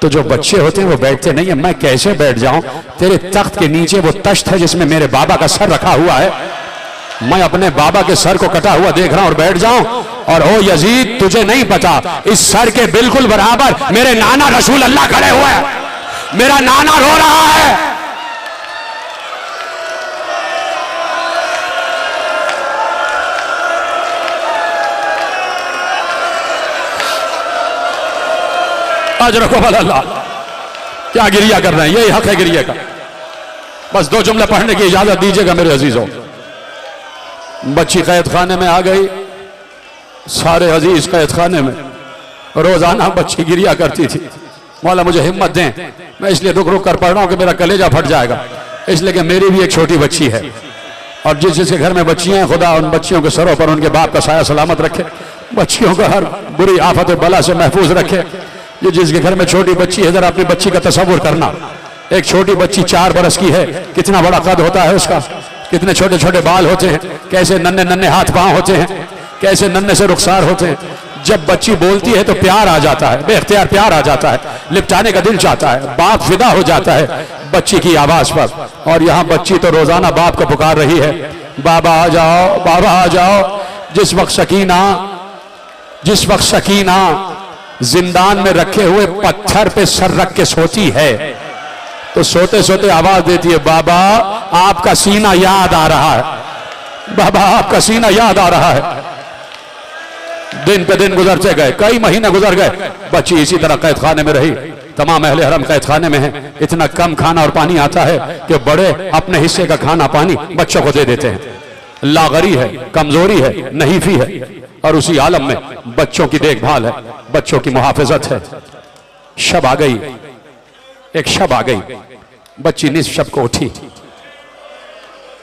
तो जो बच्चे होते हैं वो बैठते नहीं है। मैं कैसे बैठ जाऊं? तेरे तख्त के नीचे वो तश्त है जिसमें मेरे बाबा का सर रखा हुआ है, मैं अपने बाबा के सर को कटा हुआ देख रहा हूं और बैठ जाऊं? और ओ यजीद तुझे नहीं पता, इस सर के बिल्कुल बराबर मेरे नाना रसूल अल्लाह खड़े हुए हैं, मेरा नाना रो रहा है। अल्लाह क्या गिरिया कर रहे हैं, यही हक है गिरिया का। बस 2 जुमले पढ़ने की इजाजत दीजिएगा मेरे अजीजों। बच्ची कैद खाने में आ गई, सारे अजीज कैद खाने में। रोजाना बच्ची गिरिया करती थी, मौला मुझे हिम्मत दें, मैं इसलिए रुक रुक कर पढ़ रहा हूं कि मेरा कलेजा फट जाएगा, इसलिए कि मेरी भी एक छोटी बच्ची है और जिस जिसके घर में बच्चियां हैं खुदा उन बच्चियों के सरों पर उनके बाप का साया सलामत रखे, बच्चियों को हर बुरी आफत बला से महफूज रखे। ये जिसके घर में छोटी बच्ची है, जरा अपनी बच्ची का तसव्वुर करना। एक छोटी बच्ची 4 बरस की है, कितना बड़ा कद होता है उसका, कितने छोटे छोटे बाल होते हैं, कैसे नन्हे नन्हे हाथ पांव होते हैं, कैसे नन्हे से रुखसार होते हैं। जब बच्ची बोलती है तो प्यार आ जाता है, बेख्तियार प्यार आ जाता है, लिपटाने का दिल चाहता है, बाप फिदा हो जाता है बच्ची की आवाज पर। और यहाँ बच्ची तो रोजाना बाप को पुकार रही है, बाबा आ जाओ, बाबा आ जाओ। जिस वक्त सकीना जिंदान में रखे हुए पत्थर पे सर रख के सोती है तो सोते सोते आवाज देती है, बाबा आपका सीना याद आ रहा है, बाबा आपका सीना याद आ रहा है। दिन पे दिन गुजरते गए, कई महीने गुजर गए, बच्ची इसी तरह कैद खाने में रही। तमाम अहले हरम कैद खाने में है, इतना कम खाना और पानी आता है कि बड़े अपने हिस्से का खाना पानी बच्चों को दे देते हैं। लागरी है, कमजोरी है, नहीफी है और उसी आलम में बच्चों की देखभाल है, बच्चों की मुहाफिजत है। शब आ गई, एक शब आ गई, बच्ची निस्फ शब को उठी,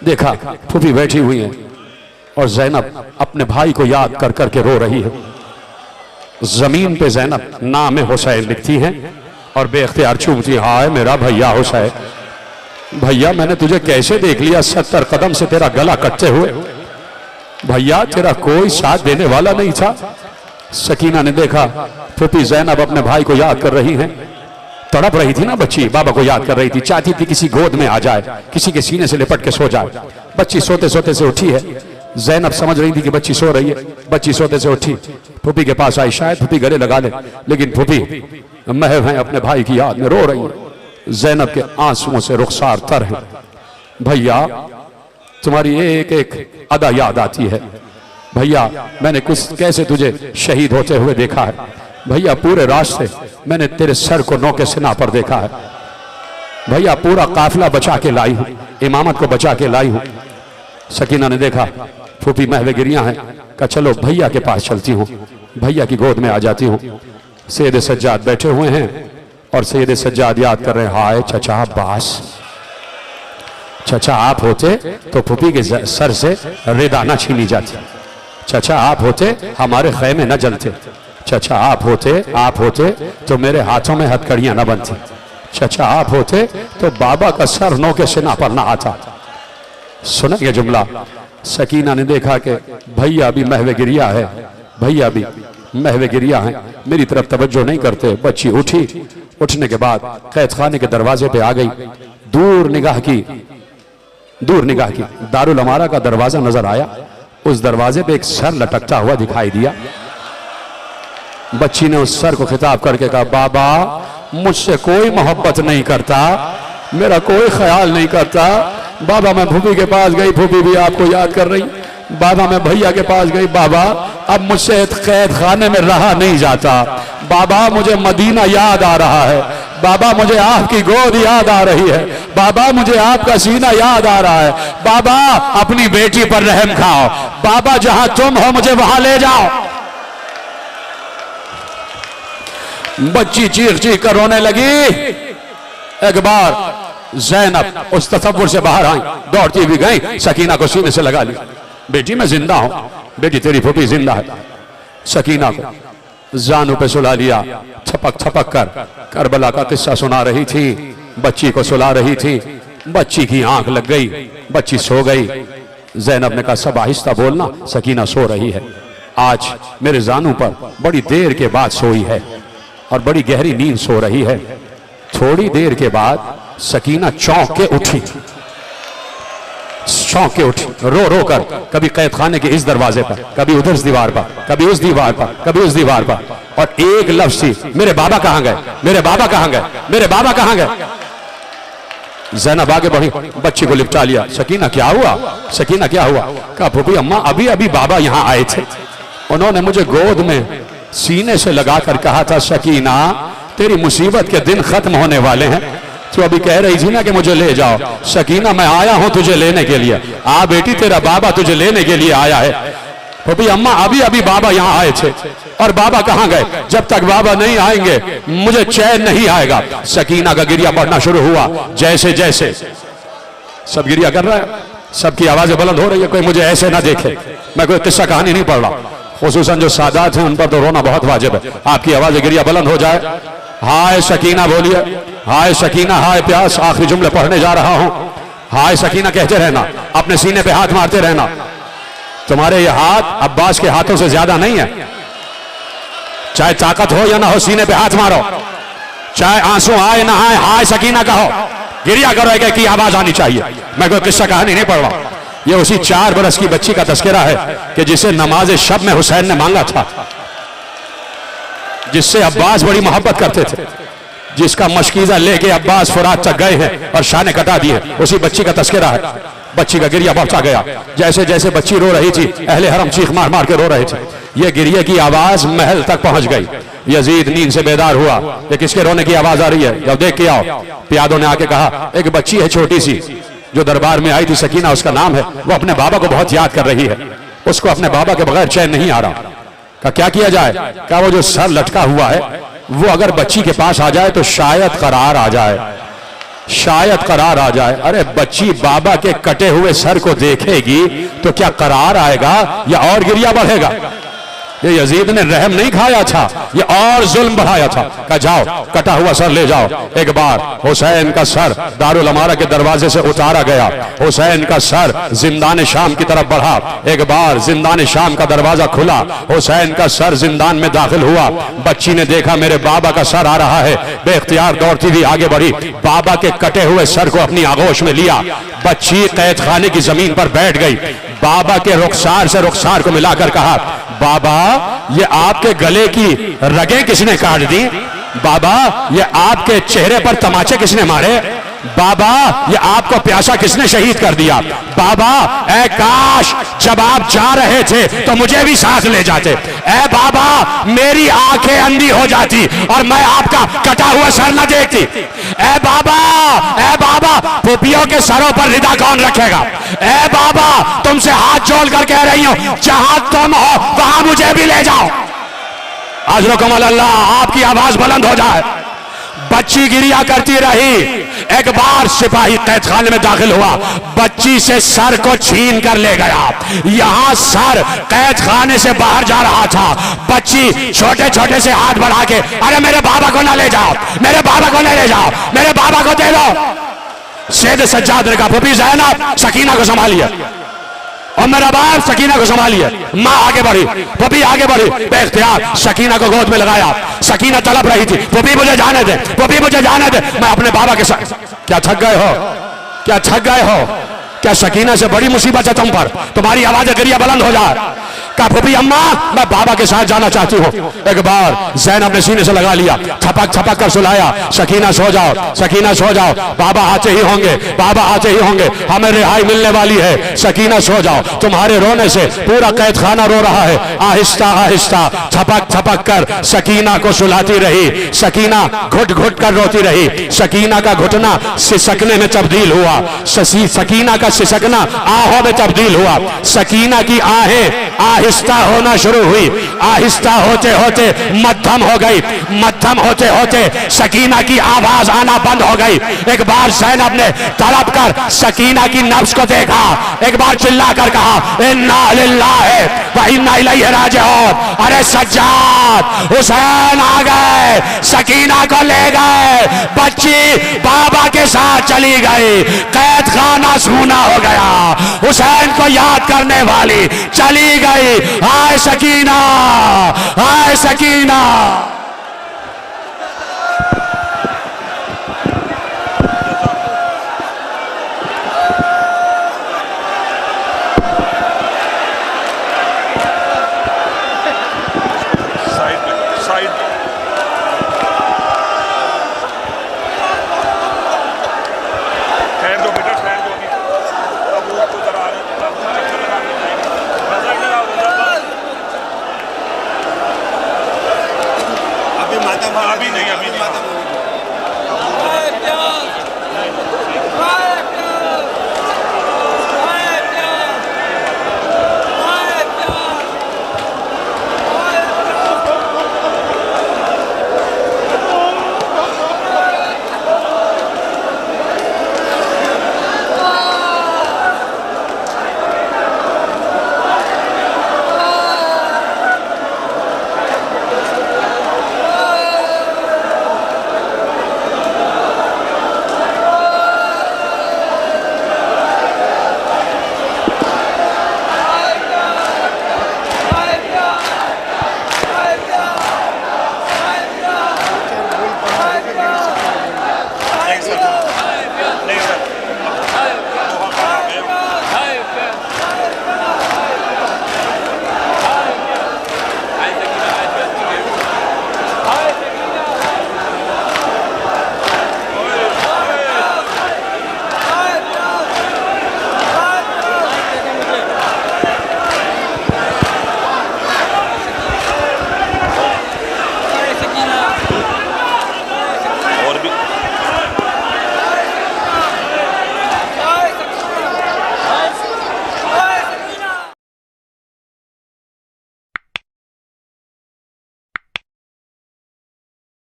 देखा फूफी बैठी हुई है और जैनब अपने भाई को याद कर करके रो रही है। जमीन पे जैनब नाम हुसैन लिखती हैं और बेख्तियार चूमती, हाय मेरा भैया हुसैन, भैया मैंने तुझे कैसे देख लिया 70 कदम से तेरा गला कटते हुए, भैया तेरा कोई साथ देने वाला नहीं था। सकीना ने देखा फूफी जैनब अपने भाई को याद कर रही हैं, तड़प रही थी ना बच्ची, बाबा को याद कर रही थी, चाहती थी किसी गोद में आ जाए, किसी के सीने से लिपट के सो जाए। बच्ची सोते सोते से उठी है, जैनब समझ रही थी कि बच्ची सो रही है, बच्ची सोते से उठी, फूफी के पास आई, शायद फूफी गले लगा ले, लेकिन फूफी महव हैं अपने भाई की याद में रो रही है। जैनब के आंसुओं से रुखसार तर है। भैया तुम्हारी एक एक अदा याद आती है, भैया मैंने कुछ कैसे तुझे शहीद होते हुए देखा है, भैया पूरे रास्ते मैंने तेरे सर को नोके सिना पर देखा है, भैया पूरा काफिला बचा के लाई हूं, इमामत को बचा के लाई हूं। सकीना ने देखा फूफी महवे गिरियां हैं, कहा चलो भैया के पास चलती हूँ, भैया की गोद में आ जाती हूँ। सैयद सज्जाद बैठे हुए हैं और सैयद सज्जाद याद कर रहे हैं, हाय चचा अब्बास, चचा आप होते तो फूफी के सर से रिदा न छीनी जाती, चचा आप होते हमारे खैमे न जलते, चचा आप होते तो मेरे हाथों में हथकड़ियां न बनती, चचा आप होते तो बाबा का सर नोके सिना पर न आता। सुनेंगे जुमला, सकीना ने देखा कि भैया भी महवे गिरिया है, भैया भी महवे गिरिया है, मेरी तरफ तवज्जो नहीं करते। बच्ची उठी, उठने के बाद कैद खाने के दरवाजे पे आ गई। दूर निगाह की, दूर निगाह की, दारुल अमारा का दरवाजा नजर आया। उस दरवाजे पे एक सर लटकता हुआ दिखाई दिया। बच्ची ने उस सर को खिताब करके कहा, बाबा मुझसे कोई मोहब्बत नहीं करता, मेरा कोई ख्याल नहीं करता। बाबा मैं फूफी के पास गई, फूफी भी आपको याद कर रही। बाबा मैं भैया के पास गई, बाबा अब मुझसे कैद खाने में रहा नहीं जाता। बाबा मुझे मदीना याद आ रहा है, बाबा मुझे आपकी गोद याद आ रही है, बाबा मुझे आपका सीना याद आ रहा है। बाबा अपनी बेटी पर रहम खाओ, बाबा जहां तुम हो मुझे वहां ले जाओ। बच्ची चीख चीख कर रोने लगी। एक बार ज़ैनब उस तसव्वुर से बाहर आई, दौड़ती भी गई, सकीना को सीने से लगा लिया। बेटी मैं जिंदा हूं, बेटी तेरी फूफी जिंदा है। सकीना को जानू पे सुला लिया, छपक छपक कर करबला का किस्सा सुना रही थी, बच्ची को सुला रही थी। बच्ची की आंख लग गई, बच्ची सो गई। ज़ैनब ने कहा सब आहिस्ता बोलना, सकीना सो रही है। आज मेरे जानू पर बड़ी देर के बाद सोई है और बड़ी गहरी नींद सो रही है। थोड़ी देर के बाद सकीना चौंक के उठी, चौंक के उठी, रो रो कर, कभी कैद खाने के इस दरवाजे पर, कभी उधर इस दीवार पर, कभी उस दीवार पर, कभी उस दीवार पर, और एक लफ्ज थी, मेरे बाबा कहां गए, मेरे बाबा कहां गए, मेरे बाबा कहां गए। ज़ैनब आगे बढ़ी, बच्ची को लिपटा लिया। सकीना क्या हुआ, सकीना क्या हुआ? कहा फूफी अम्मा अभी अभी बाबा यहां आए थे, उन्होंने मुझे गोद में सीने से लगाकर कहा था, सकीना तेरी मुसीबत के दिन खत्म होने वाले हैं, तो अभी कह रही थी ना कि मुझे ले जाओ। सकीना मैं आया हूं तुझे लेने के लिए, आ बेटी तेरा बाबा तुझे लेने के लिए आया है। फूफी अम्मा अभी अभी बाबा यहां आए थे, और बाबा कहां गए? जब तक बाबा नहीं आएंगे मुझे चैन नहीं आएगा। सकीना का गिरिया पड़ना शुरू हुआ। जैसे जैसे सब गिरिया कर रहा है, सबकी आवाजें बुलंद हो रही है, कोई मुझे ऐसे ना देखे, मैं कोई किस्सा कहानी नहीं पढ़ रहा। खुसूसन जो सादात हैं उन पर तो रोना बहुत वाजिब है। आपकी आवाजें गिरिया बुलंद हो जाए, हाय सकीना बोलिए, हाय सकीना, हाय प्यास, आखिरी जुमले पढ़ने जा रहा हूं। हाय सकीना कहते रहना, अपने सीने पे हाथ मारते रहना। तुम्हारे ये हाथ अब्बास के हाथों से ज्यादा नहीं है, चाहे ताकत हो या ना हो, सीने पे हाथ मारो, चाहे आंसू आए ना आए, हाय सकीना कहो, गिरिया करो की आवाज आनी चाहिए। मैं कोई किस्सा कहानी नहीं पढ़ रहा, ये उसी 4 बरस की बच्ची का तस्करा है कि जिसे नमाज शब में हुसैन ने मांगा था, जिससे अब्बास बड़ी मोहब्बत करते थे, जिसका मशकीजा लेके अब्बास फुरात तक गए हैं और शाने कटा दिए, उसी बच्ची का तस्करा है। बच्ची का गिरिया बढ़ता गया, जैसे जैसे बच्ची रो रही थी, अहले हरम चीख मार मार के रो रहे थे। ये गिरिये की आवाज महल तक पहुंच गई। यजीद नींद से बेदार हुआ, ये किसके रोने की आवाज आ रही है, जब देख के आओ। पियादों ने आके कहा एक बच्ची है छोटी सी जो दरबार में आई थी, सकीना उसका नाम है, वो अपने बाबा को बहुत याद कर रही है, उसको अपने बाबा के बगैर चैन नहीं आ रहा। का क्या किया जाए? क्या वो जो सर लटका हुआ है वो अगर बच्ची के पास आ जाए तो शायद करार आ जाए, शायद करार आ जाए। अरे बच्ची बाबा के कटे हुए सर को देखेगी तो क्या करार आएगा या और गिरिया बढ़ेगा? ये यजीद ने रहम नहीं खाया था, ये और जुल्म बढ़ाया था। कहा जाओ कटा हुआ सर ले जाओ। एक बार हुसैन का सर दारुल अमारा के दरवाजे से उतारा गया, हुसैन का सर जिंदान शाम की तरफ बढ़ा। एक बार जिंदान शाम का दरवाजा खुला, हुसैन का सर जिंदान में दाखिल हुआ। बच्ची ने देखा मेरे बाबा का सर आ रहा है, बेख्तियार दौड़ती हुई आगे बढ़ी, बाबा के कटे हुए सर को अपनी आगोश में लिया। बच्ची कैद खाने की जमीन पर बैठ गई, बाबा के रुखसार से रुखसार को मिलाकर कहा, बाबा ये आपके गले की रगें किसने काट दी? बाबा ये आपके चेहरे पर तमाचे किसने मारे? बाबा ये आपको प्यासा किसने शहीद कर दिया? बाबा ऐ काश जब आप जा रहे थे तो मुझे भी साथ ले जाते। ऐ बाबा मेरी आंखें अंधी हो जाती और मैं आपका कटा हुआ सर न देखती। ऐ बाबा फूफियों के सरों पर रिदा कौन रखेगा? ऐ बाबा तुमसे हाथ जोड़ कर कह रही हूं, जहां तुम हो वहां मुझे भी ले जाओ। अजरकुम अल्लाह, आपकी आवाज बुलंद हो जाए। बच्ची गिरिया करती रही। एक बार सिपाही कैद खाने में दाखिल हुआ, बच्ची से सर को छीन कर ले गया। यहां सर कैद खाने से बाहर जा रहा था, बच्ची छोटे छोटे से हाथ बढ़ा के, अरे मेरे बाबा को ना ले जाओ, मेरे बाबा को ना ले जाओ, मेरे बाबा को दे दो। सैयद सज्जाद ने कहा फूफी ज़ैनब सकीना को संभालिए, और मेरा बाप सकीना को संभालिए। माँ आगे बढ़ी, पपी आगे बढ़ी, बेख्तियार सकीना को गोद में लगाया। सकीना तड़प रही थी, पपी मुझे जाने दे, पपी मुझे जाने दे, मैं अपने बाबा के साथ। क्या थक गए हो? क्या थक गए हो? क्या सकीना से बड़ी मुसीबत है तुम पर? तुम्हारी आवाज गिरिया बुलंद हो जाए। क्या फूफी अम्मा मैं बाबा के साथ जाना चाहती हूँ। एक बार ज़ैनब ने सीने से लगा लिया, छपक छपक कर सुलाया, सकीना सो जाओ, सकीना सो जाओ, बाबा आते ही होंगे, बाबा आते ही होंगे, हमें रिहाई मिलने वाली है, सकीना सो जाओ। तुम्हारे रोने से पूरा कैद खाना रो रहा है। आहिस्ता आहिस्ता छपक छपक कर सकीना को सुलाती रही। सकीना घुट घुट कर रोती रही। सकीना का घुटना सिसकने में तब्दील हुआ, सकीना का सिसकना आहों में तब्दील हुआ। सकीना की आहें आहिस्ता होना शुरू हुई, आहिस्ता होते होते मध्यम हो गई, मध्यम होते होते सकीना की आवाज आना बंद हो गई। एक बार ज़ैनब ने तड़प कर सकीना की नब्ज को देखा, एक बार चिल्ला कर कहा इन्ना लिल्लाहि व इन्ना इलैहि राजिऊन। अरे सज्जाद हुसैन आ गए, सकीना को ले गए, बच्ची बाबा के साथ चली गई, कैद खाना सूना हो गया, हुसैन को याद करने वाली चली गई। हाय सकीना, हाय सकीना।